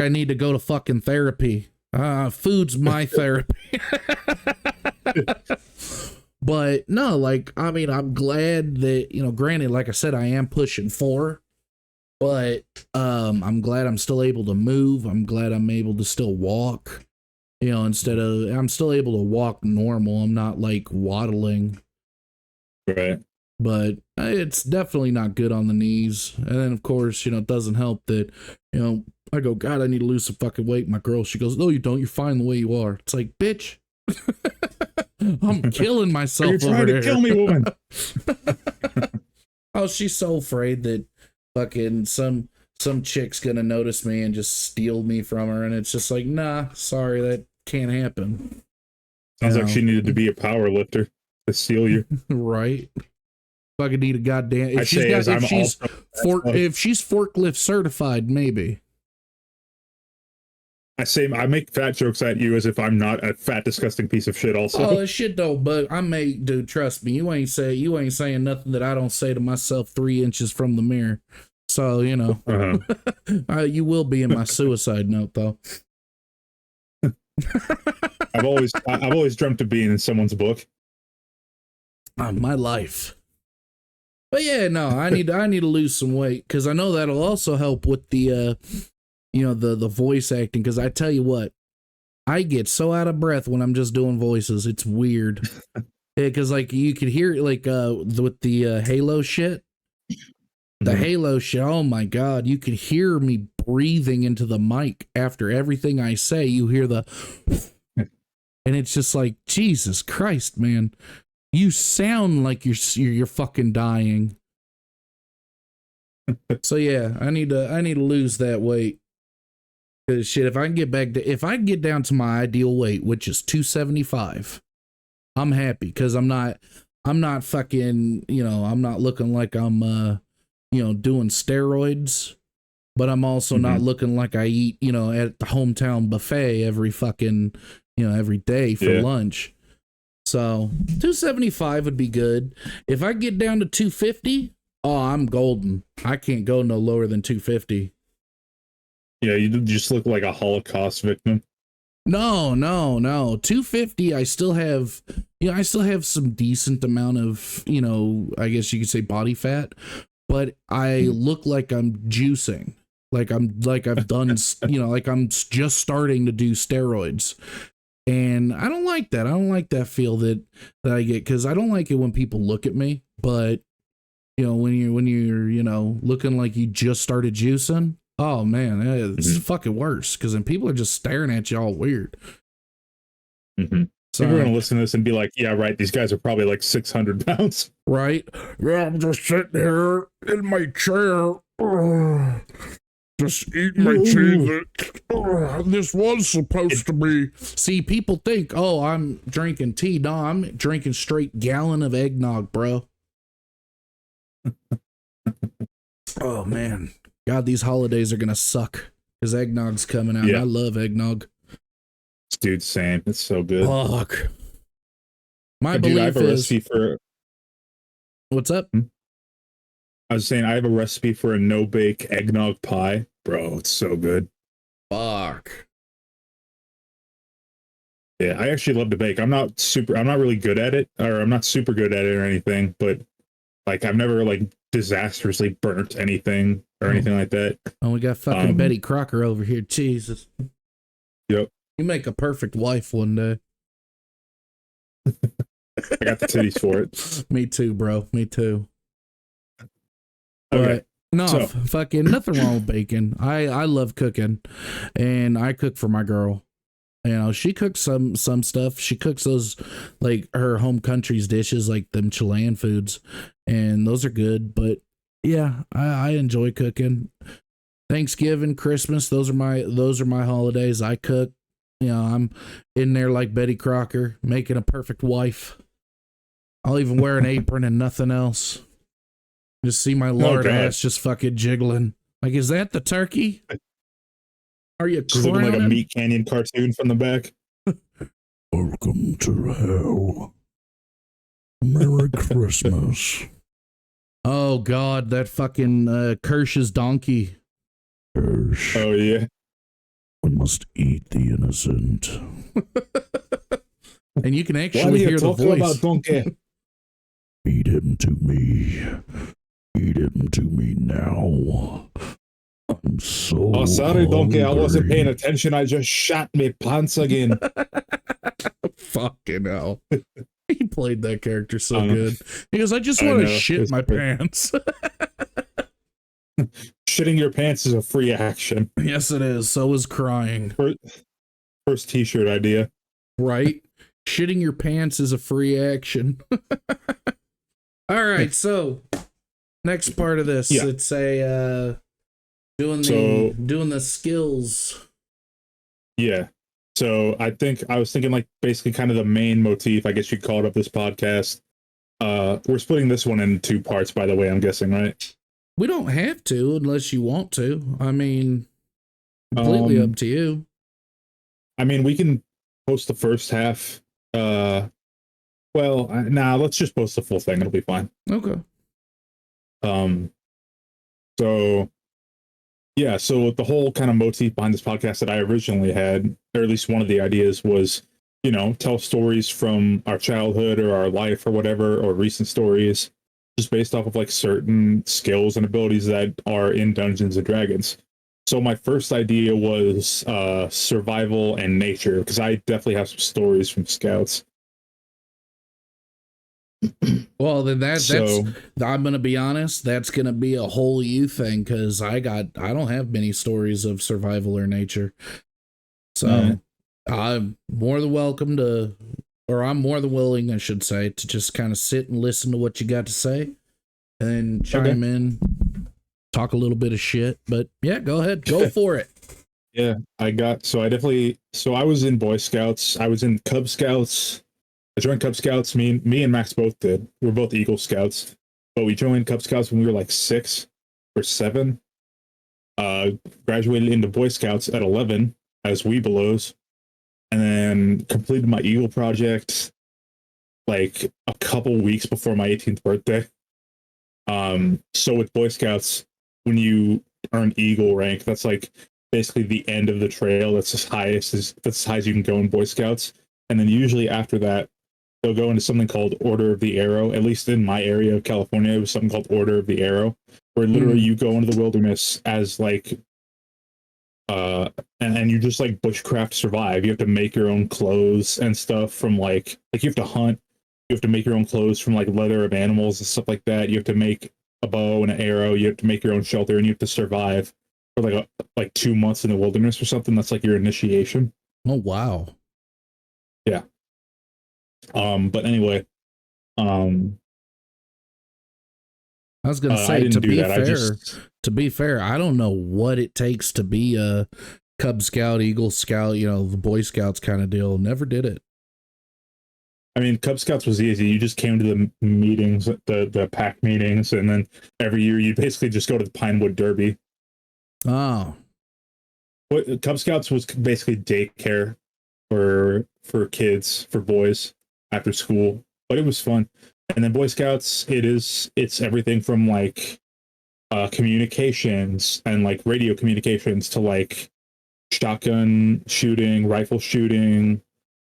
need to go to fucking therapy. Food's my therapy. But no, like, I mean, I'm glad that, granted, like I said, I am pushing 4, but I'm glad I'm still able to move. I'm glad I'm able to still walk, I'm still able to walk normal. I'm not like waddling. Right. But it's definitely not good on the knees. And then, of course, it doesn't help that, I go, God, I need to lose some fucking weight. My girl, she goes, no, you don't. You're fine the way you are. It's like, bitch, I'm killing myself. You're trying to kill me, woman. Oh, she's so afraid that fucking some chick's gonna notice me and just steal me from her. And it's just like, nah, sorry, that can't happen. Sounds like she needed to be a power lifter to steal you. Right. Fucking need a goddamn. If she's forklift certified, maybe. I make fat jokes at you as if I'm not a fat, disgusting piece of shit. Also, oh shit though, but dude. Trust me, you ain't saying nothing that I don't say to myself 3 inches from the mirror. So you will be in my suicide note though. I've always dreamt of being in someone's book. My life. But yeah, no, I need to lose some weight, because I know that'll also help with the the voice acting, because I tell you what, I get so out of breath when I'm just doing voices. It's weird. Because like you could hear it like with the Halo shit. The Halo shit, oh my God, you could hear me breathing into the mic after everything I say. You hear the and it's just like, Jesus Christ, man. You sound like you're fucking dying. So yeah, I need to lose that weight. Cause shit, if I can get down to my ideal weight, which is 275, I'm happy, because I'm not fucking, I'm not looking like I'm doing steroids, but I'm also not looking like I eat, at the hometown buffet every fucking, every day for lunch. So 275 would be good. If I get down to 250, oh, I'm golden. I can't go no lower than 250. Yeah, you just look like a Holocaust victim. No. 250, I still have some decent amount of, I guess you could say body fat, but I look like I'm juicing. Like I've done, like I'm just starting to do steroids. And I don't like that. I don't like that feel that I get, because I don't like it when people look at me. But when you're looking like you just started juicing, oh man, it's fucking worse, because then people are just staring at you all weird. Mm-hmm. So, People are going to listen to this and be like, yeah, right, these guys are probably like 600 pounds. right? Yeah, I'm just sitting here in my chair. Just eating my tea. This was supposed to be. See, people think, oh, I'm drinking tea. No, I'm drinking straight gallon of eggnog, bro. Oh, man. God, these holidays are going to suck because eggnog's coming out. Yeah. And I love eggnog. Dude, same. It's so good. Fuck. My Dude, belief I have a is. recipe for. What's up? I was saying I have a recipe for a no-bake eggnog pie. Bro, it's so good. Fuck. Yeah, I actually love to bake. I'm not really good at it, or I'm not super good at it or anything, but like I've never like disastrously burnt anything or anything like that. Oh, we got fucking Betty Crocker over here. Jesus. Yep. You make a perfect wife one day. I got the titties for it. Me too, bro. Me too. Okay. But no, So. fucking nothing wrong with baking. I love cooking, and I cook for my girl. You know, she cooks some stuff. She cooks those like her home country's dishes, like them Chilean foods, and those are good. But yeah, I enjoy cooking. Thanksgiving, Christmas, those are my holidays. I cook. You know, I'm in there like Betty Crocker, making a perfect wife. I'll even wear an apron and nothing else. Just see my lard ass just fucking jiggling. Like, is that the turkey? Are you just looking like a Meat Canyon cartoon from the back? Welcome to hell. Merry Christmas. Oh God, that fucking Kirsch's donkey. Kirsch. Oh yeah. We must eat the innocent. And you can actually hear the voice. About donkey? Feed him to me. Feed him to me now. I'm so. Oh, sorry, donkey. I wasn't hungry. paying attention. I just shat me pants again. Fucking hell. He played that character so good. He goes, I just want to shit my pants. Shitting your pants is a free action. Yes, it is. So is crying. First t-shirt idea. Right? Shitting your pants is a free action. All right, so next part of this, it's a doing the skills. Yeah. So I was thinking like basically kind of the main motif, I guess you'd call it, of this podcast. We're splitting this one into two parts, by the way, I'm guessing, right? We don't have to unless you want to. I mean, completely up to you. I mean, we can post the first half. Let's just post the full thing. It'll be fine. Okay. So the whole kind of motif behind this podcast that I originally had, or at least one of the ideas, was, you know, tell stories from our childhood or our life or whatever, or recent stories, just based off of like certain skills and abilities that are in Dungeons and Dragons. So my first idea was survival and nature, because I definitely have some stories from scouts. Well, then that's I'm gonna be honest, that's gonna be a whole you thing, because I don't have many stories of survival or nature. So I'm more than welcome to, or I'm more than willing, I should say, to just kind of sit and listen to what you got to say and chime in, talk a little bit of shit. But yeah, go ahead, go for it. Yeah, I was in Boy Scouts, I was in Cub Scouts. I joined Cub Scouts. Me and Max both did. We're both Eagle Scouts, but we joined Cub Scouts when we were like 6 or 7. Graduated into Boy Scouts at 11 as Weebelows, and then completed my Eagle project like a couple weeks before my 18th birthday. So with Boy Scouts, when you earn Eagle rank, that's like basically the end of the trail. That's as high as you can go in Boy Scouts, and then usually after that, they'll go into something called Order of the Arrow. At least in my area of California, it was something called Order of the Arrow, where literally you go into the wilderness as like, and you just like bushcraft survive. You have to make your own clothes and stuff from like you have to hunt. You have to make your own clothes from like leather of animals and stuff like that. You have to make a bow and an arrow. You have to make your own shelter, and you have to survive for like 2 months in the wilderness or something. That's like your initiation. Oh wow. Yeah. But anyway, um, I was gonna I say, didn't do that. I just, to be fair, I don't know what it takes to be a Cub Scout, Eagle Scout, the Boy Scouts kind of deal. Never did it. I mean, Cub Scouts was easy. You just came to the meetings, the pack meetings, and then every year you basically just go to the Pinewood Derby. Oh, What Cub Scouts was basically daycare for kids, for boys after school, but it was fun. And then Boy Scouts, it's everything from like communications and like radio communications to like shotgun shooting, rifle shooting,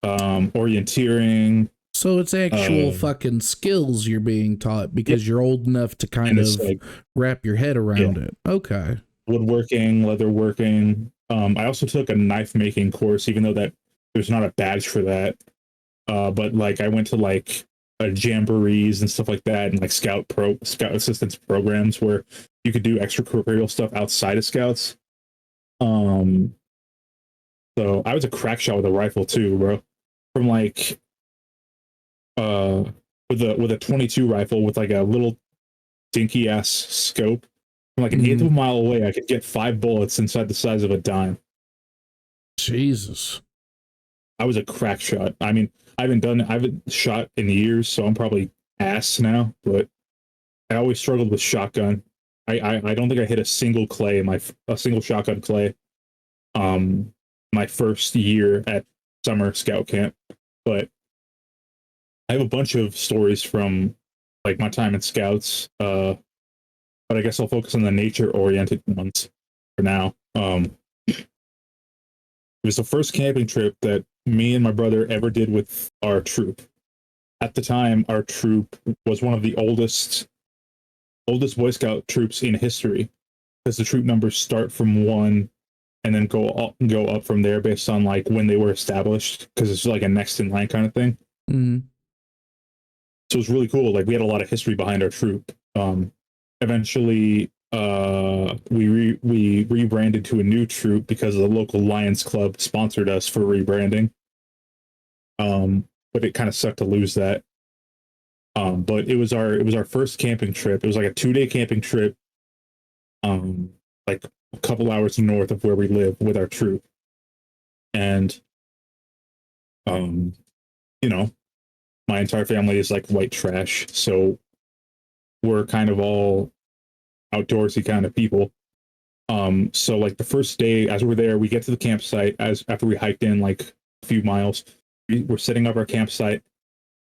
orienteering, so it's actual uh, fucking skills you're being taught yeah, because you're old enough to kind and it's of like wrap your head yeah, around it. Okay. woodworking, leatherworking. I also took a knife making course, even though that there's not a badge for that. But like I went to like jamborees and stuff like that, and like scout assistance programs where you could do extracurricular stuff outside of scouts. Um, so I was a crack shot with a rifle too, bro. From like uh with a 22 rifle with like a little dinky ass scope. From like an eighth of a mile away, I could get 5 bullets inside the size of a dime. Jesus. I was a crack shot. I mean, I haven't shot in years, so I'm probably ass now, but I always struggled with shotgun. I don't think I hit a single shotgun clay my first year at summer scout camp. But I have a bunch of stories from like my time in scouts. But I guess I'll focus on the nature oriented ones for now. It was the first camping trip that me and my brother ever did with our troop. At the time, our troop was one of the oldest Boy Scout troops in history, because the troop numbers start from one and then go up from there based on like when they were established, because it's like a next in line kind of thing. Mm-hmm. So it was really cool. Like we had a lot of history behind our troop. Eventually, we rebranded to a new troop because the local Lions Club sponsored us for rebranding. But it kind of sucked to lose that. But it was our first camping trip. It was like a 2-day camping trip, like a couple hours north of where we live with our troop. And um, you know, my entire family is like white trash, so we're kind of all outdoorsy kind of people. So like the first day, as we're there, we get to the campsite as after we hiked in like a few miles, we're setting up our campsite,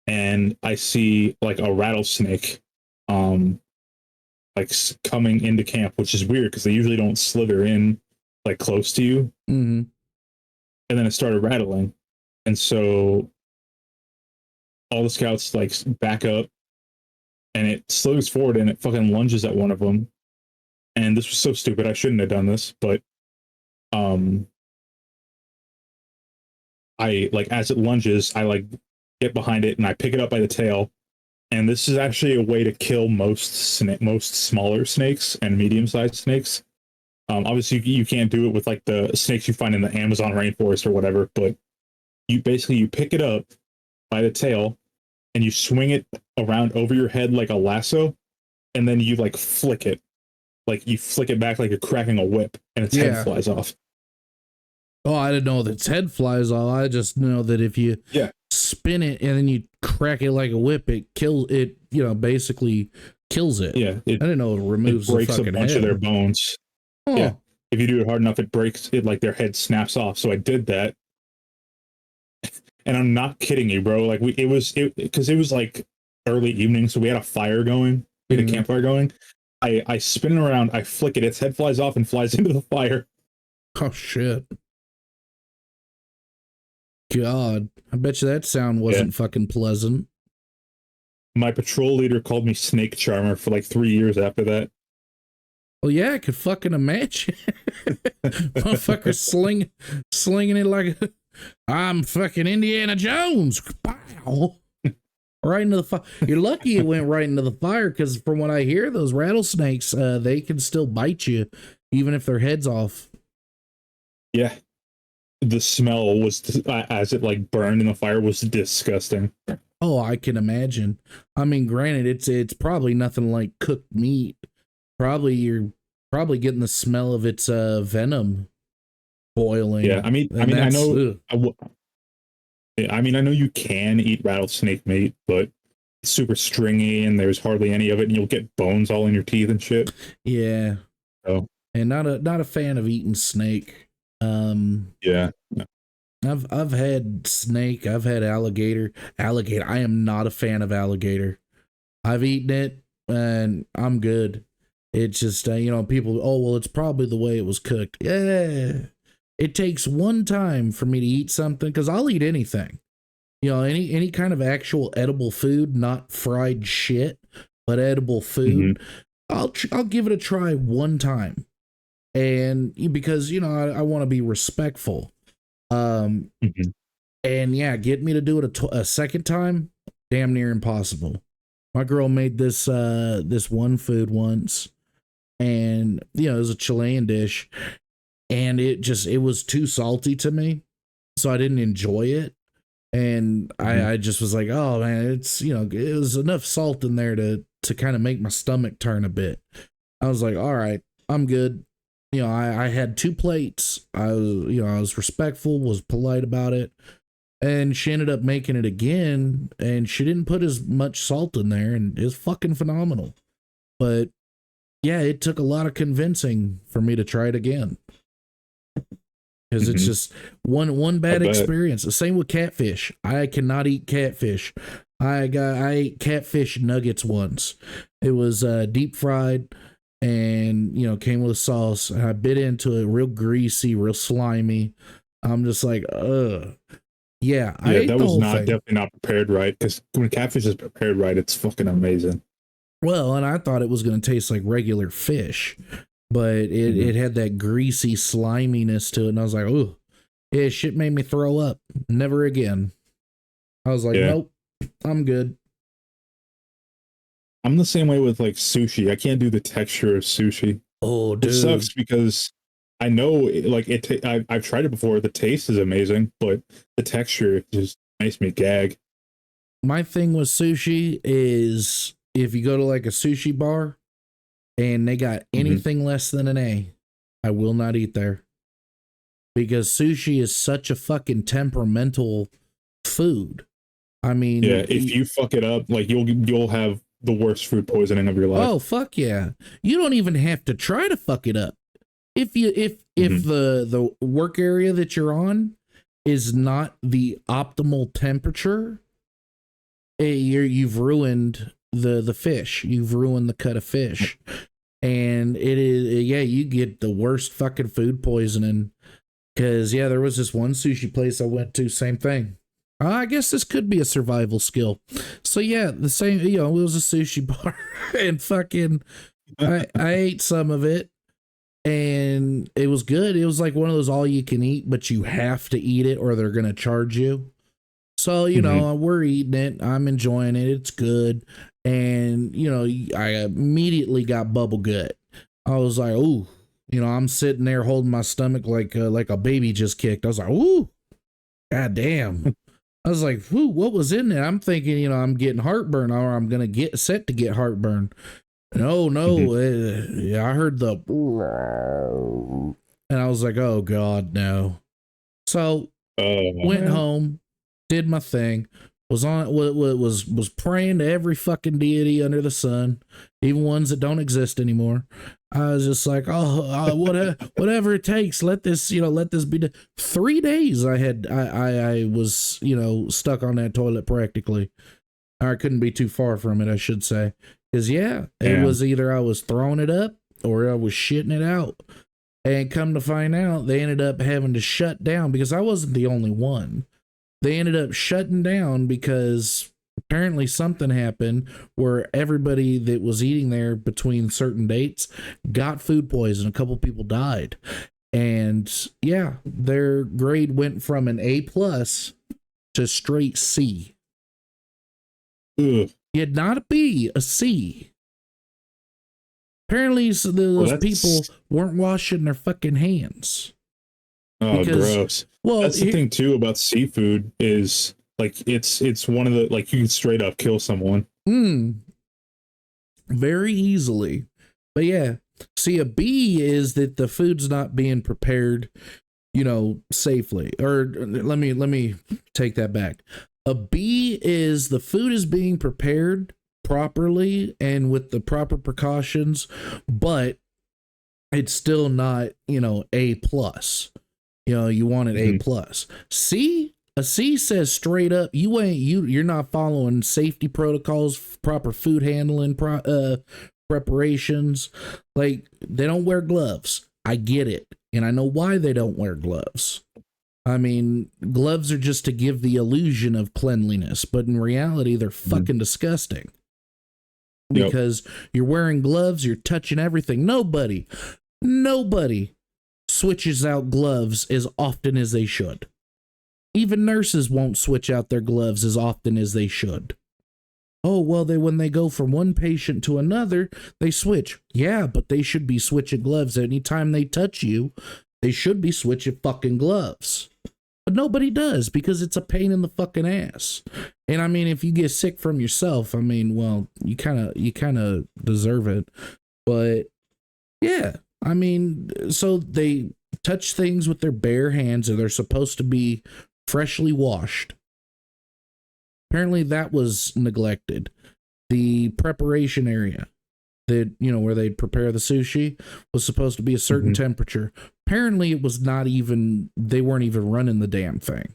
and I see like a rattlesnake, like coming into camp, which is weird because they usually don't slither in like close to you. Mm-hmm. And then it started rattling, and so all the scouts like back up, and it slithers forward and it fucking lunges at one of them. And this was so stupid. I shouldn't have done this, but um, I like as it lunges, I like get behind it and I pick it up by the tail. And this is actually a way to kill most smaller snakes and medium-sized snakes. Obviously, you can't do it with like the snakes you find in the Amazon rainforest or whatever, but you pick it up by the tail and you swing it around over your head like a lasso, and then you like you flick it back like you're cracking a whip, and its head Yeah. flies off. Oh, I didn't know that its head flies off. I just know that if you spin it and then you crack it like a whip, it kills it. Basically kills it. Yeah, I didn't know it removes it breaks the a fucking bunch head. of their bones. Oh. Yeah, if you do it hard enough, it breaks it, like their head snaps off. So I did that, and I'm not kidding you, bro. Like because it was like early evening, so we had a fire going. We had a campfire going. I spin it around, I flick it, its head flies off and flies into the fire. Oh shit. God, I bet you that sound wasn't fucking pleasant. My patrol leader called me Snake Charmer for like 3 years after that. Well, yeah, I could fucking imagine. Motherfucker slinging it like I'm fucking Indiana Jones. Pow! Right into the fire. You're lucky it went right into the fire, because from what I hear, those rattlesnakes, they can still bite you even if their head's off. Yeah. the smell was as it like burned in the fire was disgusting. Oh, I can imagine. I mean, granted, it's probably nothing like cooked meat. Probably you're probably getting the smell of its venom Yeah, boiling, I and mean, I that's know, ugh. I mean, I know you can eat rattlesnake meat, but it's super stringy and there's hardly any of it, and you'll get bones all in your teeth and shit. Yeah, So and not a fan of eating snake. yeah, I've had snake, I've had alligator. Alligator, I am not a fan of alligator. I've eaten it and I'm good. It's just people. Oh well, it's probably the way it was cooked. Yeah, it takes one time for me to eat something because I'll eat anything. Any kind of actual edible food, not fried shit, but edible hmm food. I'll give it a try one time, and because I want to be respectful. Um, hmm and yeah, get me to do it a second time, damn near impossible. My girl made this one food once, and it was a Chilean dish, and it was too salty to me, so I didn't enjoy it. And hmm I just was like, oh man, it's it was enough salt in there to kind of make my stomach turn a bit. I was like, all right, I'm good. I had two plates. I was respectful, was polite about it. And she ended up making it again, and she didn't put as much salt in there, and it's fucking phenomenal. But yeah, it took a lot of convincing for me to try it again because it's hmm just one I bad bet. experience. The same with catfish. I cannot eat catfish. I ate catfish nuggets once. It was deep fried and came with a sauce. And I bit into it, real greasy, real slimy. I'm just like, ugh. Yeah, I Yeah, ate that the was whole not thing. definitely not prepared right because when catfish is prepared right, it's fucking amazing. Well, and I thought it was going to taste like regular fish, but hmm it had that greasy sliminess to it, and I was like, oh, yeah, shit made me throw up. Never again. I was like, Yeah, nope, I'm good. I'm the same way with like sushi. I can't do the texture of sushi, Oh, which dude, sucks because I know like I've tried it before. The taste is amazing, but the texture just makes me gag. my thing with sushi is if you go to like a sushi bar and they got hmm anything less than an A, I will not eat there because sushi is such a fucking temperamental food. I Yeah, mean, if you fuck it up, like you'll have the worst food poisoning of your life. oh fuck yeah. You don't even have to try to fuck it up. If hmm the work area that you're on is not the optimal temperature, you've ruined the fish. You've ruined the cut of fish. And it is yeah, you get the worst fucking food poisoning. Cause yeah, there was this one sushi place I went to, same thing. I guess this could be a survival skill. So yeah, the same, it was a sushi bar and fucking I ate some of it and it was good. It was like one of those all you can eat, but you have to eat it or they're gonna charge you. So, hmm we're eating it. I'm enjoying it. It's good. And, I immediately got bubble gut. I was like, ooh, I'm sitting there holding my stomach like a baby just kicked. I was like, ooh, god damn. I was like, whoo, what was in there? I'm thinking, I'm getting heartburn or I'm going to get set to get heartburn. No, hmm no. I heard the, and I was like, oh God, no. So Oh went man. home, did my thing, was praying to every fucking deity under the sun, even ones that don't exist anymore. I was just like, oh, whatever it takes, let this be. 3 days I was stuck on that toilet practically. I couldn't be too far from it, I should say, because yeah, it Damn. was either I was throwing it up or I was shitting it out. And come to find out, they ended up having to shut down because I wasn't the only one. They ended up shutting down because apparently something happened where everybody that was eating there between certain dates got food poison. A couple people died. And yeah, their grade went from an A plus to straight C. Ugh. Yet not a B, a C. Apparently Well, those that's people weren't washing their fucking hands. Oh, because, gross. well, That's the thing too about seafood is like it's one of the like you can straight up kill someone. Very easily. But yeah, see, a B is that the food's not being prepared, safely. Or let me take that back. A B is the food is being prepared properly and with the proper precautions, but it's still not, A plus. You want it A plus. C, a C says straight up, you're not following safety protocols, proper food handling preparations. Like, they don't wear gloves. I get it, and I know why they don't wear gloves. I mean, gloves are just to give the illusion of cleanliness, but in reality, they're fucking disgusting. Because you're wearing gloves, you're touching everything. Nobody switches out gloves as often as they should. Even nurses won't switch out their gloves as often as they should. Oh, well, when they go from one patient to another, they switch. Yeah, but they should be switching gloves anytime they touch you. They should be switching fucking gloves. But nobody does because it's a pain in the fucking ass. And I mean, if you get sick from yourself, I mean, well, you kind of deserve it. But yeah, I mean, so they touch things with their bare hands, and they're supposed to be freshly washed. Apparently that was neglected. The preparation area that, where they'd prepare the sushi was supposed to be a certain temperature. Apparently it was not even, they weren't even running the damn thing.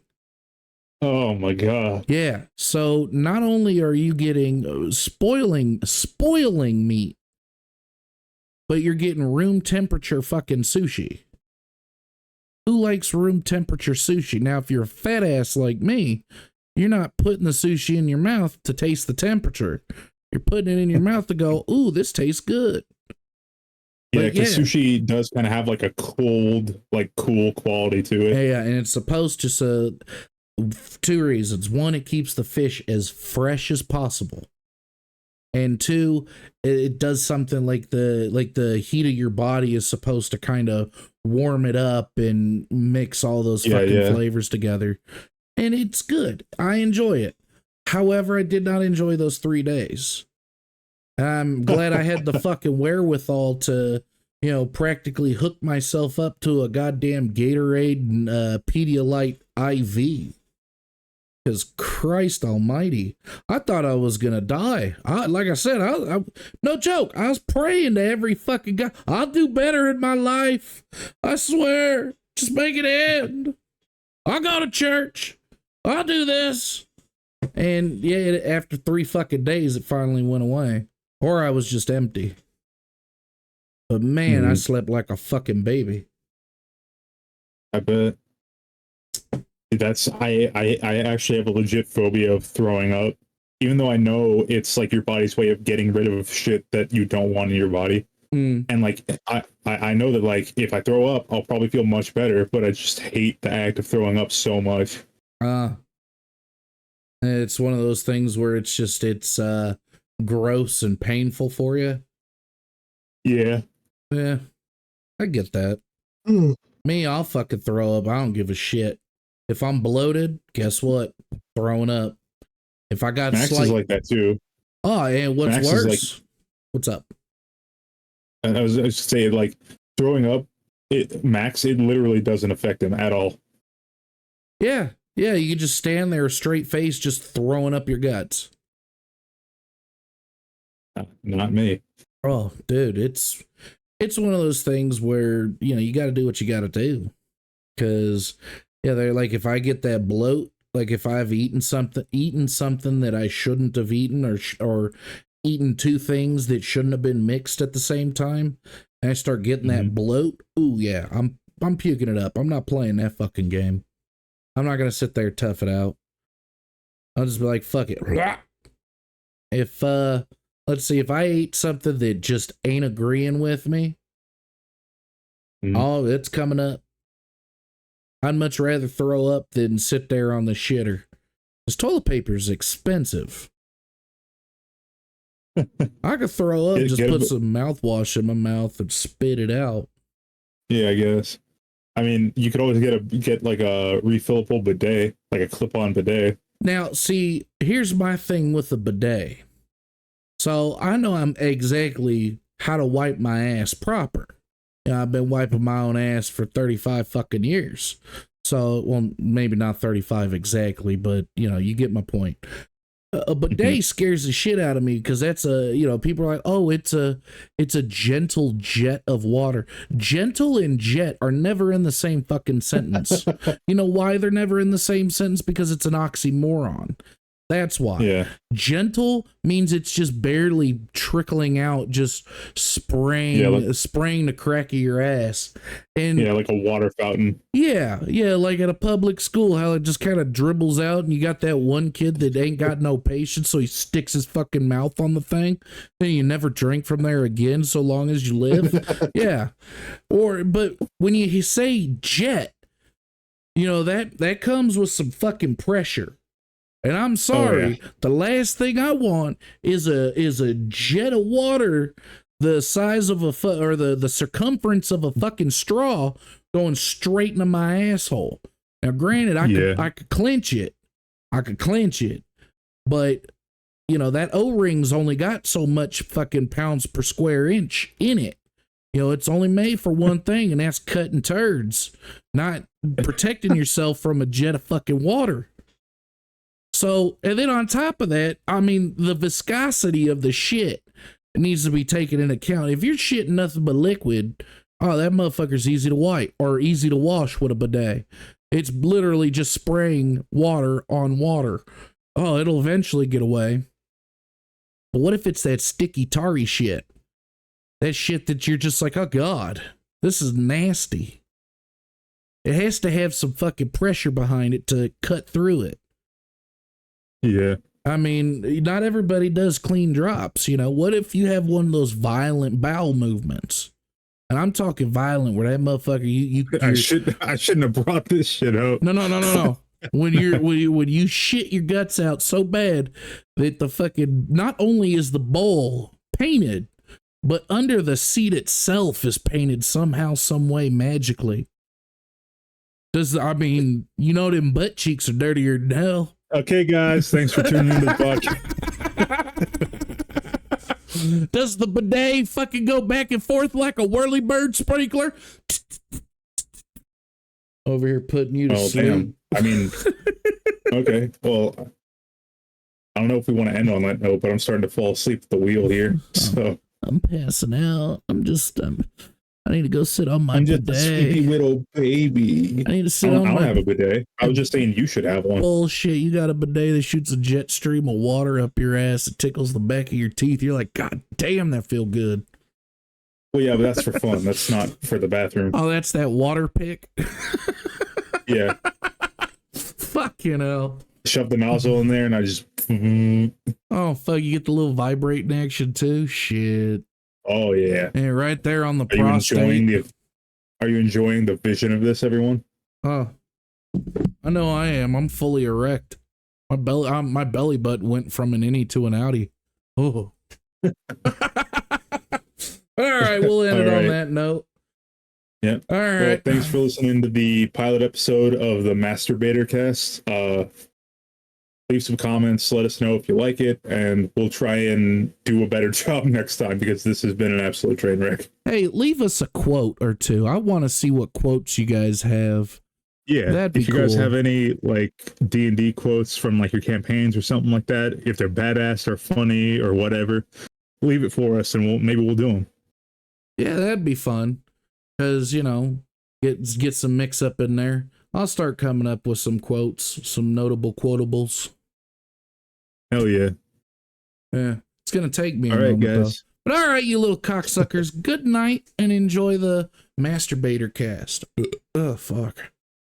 Oh my God. Yeah. So not only are you getting spoiling meat, but you're getting room temperature fucking sushi. Who likes room temperature sushi? Now, if you're a fat ass like me, you're not putting the sushi in your mouth to taste the temperature. You're putting it in your mouth to go, ooh, this tastes good. Yeah, because sushi does kind of have like a cold, like cool quality to it. Yeah, and it's supposed to, so 2 reasons. 1, it keeps the fish as fresh as possible. And 2, it does something like the heat of your body is supposed to kind of warm it up and mix all those fucking flavors together. And it's good. I enjoy it. However, I did not enjoy those 3 days. I'm glad I had the fucking wherewithal to, practically hook myself up to a goddamn Gatorade and Pedialyte IV. Because Christ almighty, I thought I was going to die. Like I said, I no joke, I was praying to every fucking guy. I'll do better in my life. I swear. Just make it end. I'll go to church. I'll do this. And yeah, after 3 fucking days, it finally went away. Or I was just empty. But man, I slept like a fucking baby. I bet. I actually have a legit phobia of throwing up. Even though I know it's like your body's way of getting rid of shit that you don't want in your body. And like I know that like if I throw up, I'll probably feel much better, but I just hate the act of throwing up so much. It's one of those things where it's gross and painful for you. Yeah, I get that. Me, I'll fucking throw up. I don't give a shit. If I'm bloated, guess what? Throwing up. If I got Max is like that too. Oh, and what's Max worse? What's up? I was just saying, like throwing up. Max, it literally doesn't affect him at all. Yeah, you can just stand there, straight face, just throwing up your guts. Not me. Oh, dude, it's one of those things where you got to do what you got to do, because they're like, if I get that bloat, like if I've eaten something that I shouldn't have eaten, or eaten 2 things that shouldn't have been mixed at the same time, and I start getting that bloat, ooh yeah, I'm puking it up. I'm not playing that fucking game. I'm not gonna sit there tough it out. I'll just be like, fuck it. If let's see, if I ate something that just ain't agreeing with me, oh, it's coming up. I'd much rather throw up than sit there on the shitter. This toilet paper is expensive. I could throw up, just put some mouthwash in my mouth and spit it out. Yeah, I guess. I mean, you could always get like a refillable bidet, like a clip-on bidet. Now, see, here's my thing with the bidet. So I know I'm exactly how to wipe my ass proper. I've been wiping my own ass for 35 fucking years. So, well, maybe not 35 exactly, but you get my point. A bidet scares the shit out of me because that's people are like, oh, it's a gentle jet of water. Gentle and jet are never in the same fucking sentence. You know why they're never in the same sentence? Because it's an oxymoron. That's why. Yeah. Gentle means it's just barely trickling out, just spraying the crack of your ass. And like a water fountain. Yeah, like at a public school, how it just kind of dribbles out, and you got that one kid that ain't got no patience, so he sticks his fucking mouth on the thing, and you never drink from there again so long as you live. Yeah. But when you say jet, that comes with some fucking pressure. And I'm sorry, the last thing I want is a jet of water the size of or the circumference of a fucking straw going straight into my asshole. Now, granted, I could clench it. But that O-ring's only got so much fucking pounds per square inch in it. It's only made for one thing, and that's cutting turds, not protecting yourself from a jet of fucking water. So, and then on top of that, I mean, the viscosity of the shit needs to be taken into account. If you're shitting nothing but liquid, oh, that motherfucker's easy to wipe or easy to wash with a bidet. It's literally just spraying water on water. Oh, it'll eventually get away. But what if it's that sticky, tarry shit? That shit that you're just like, oh, God, this is nasty. It has to have some fucking pressure behind it to cut through it. Yeah. I mean, not everybody does clean drops. What if you have one of those violent bowel movements? And I'm talking violent, where that motherfucker, I shouldn't have brought this shit up. No. when you shit your guts out so bad that the fucking, not only is the bowl painted, but under the seat itself is painted somehow, some way, magically. Them butt cheeks are dirtier than hell. Okay, guys, thanks for tuning in to the podcast. Does the bidet fucking go back and forth like a whirlybird sprinkler? Over here putting you to sleep. Damn. I mean, okay. Well, I don't know if we want to end on that note, but I'm starting to fall asleep at the wheel here. So I'm passing out. I need to go sit on my bidet. I'm just a sleepy little baby. I need to sit on my... I don't have a bidet. I was just saying you should have one. Bullshit. You got a bidet that shoots a jet stream of water up your ass. It tickles the back of your teeth. You're like, God damn, that feel good. Well, yeah, but that's for fun. That's not for the bathroom. Oh, that's that water pick? Yeah. Fucking hell. Shove the nozzle in there and I just... Oh, fuck. You get the little vibrating action too? Shit. Oh, yeah. And right there on the prostate. Are you enjoying the vision of this, everyone? Oh, I know I am. I'm fully erect. My belly button went from an innie to an outie. Oh. All right, we'll end it on that note. Yeah. All right. Well, thanks for listening to the pilot episode of the Master BATR Cast. Leave some comments, let us know if you like it, and we'll try and do a better job next time because this has been an absolute train wreck. Hey, leave us a quote or two. I want to see what quotes you guys have. Yeah, that'd be if you guys have any like D&D quotes from like your campaigns or something like that, if they're badass or funny or whatever, leave it for us and maybe we'll do them. Yeah, that'd be fun because get some mix up in there. I'll start coming up with some quotes, some notable quotables. Hell yeah. Yeah, it's going to take me a moment, moment, guys. Though. But all right, you little cocksuckers, good night and enjoy the Master BATR Cast. Fuck.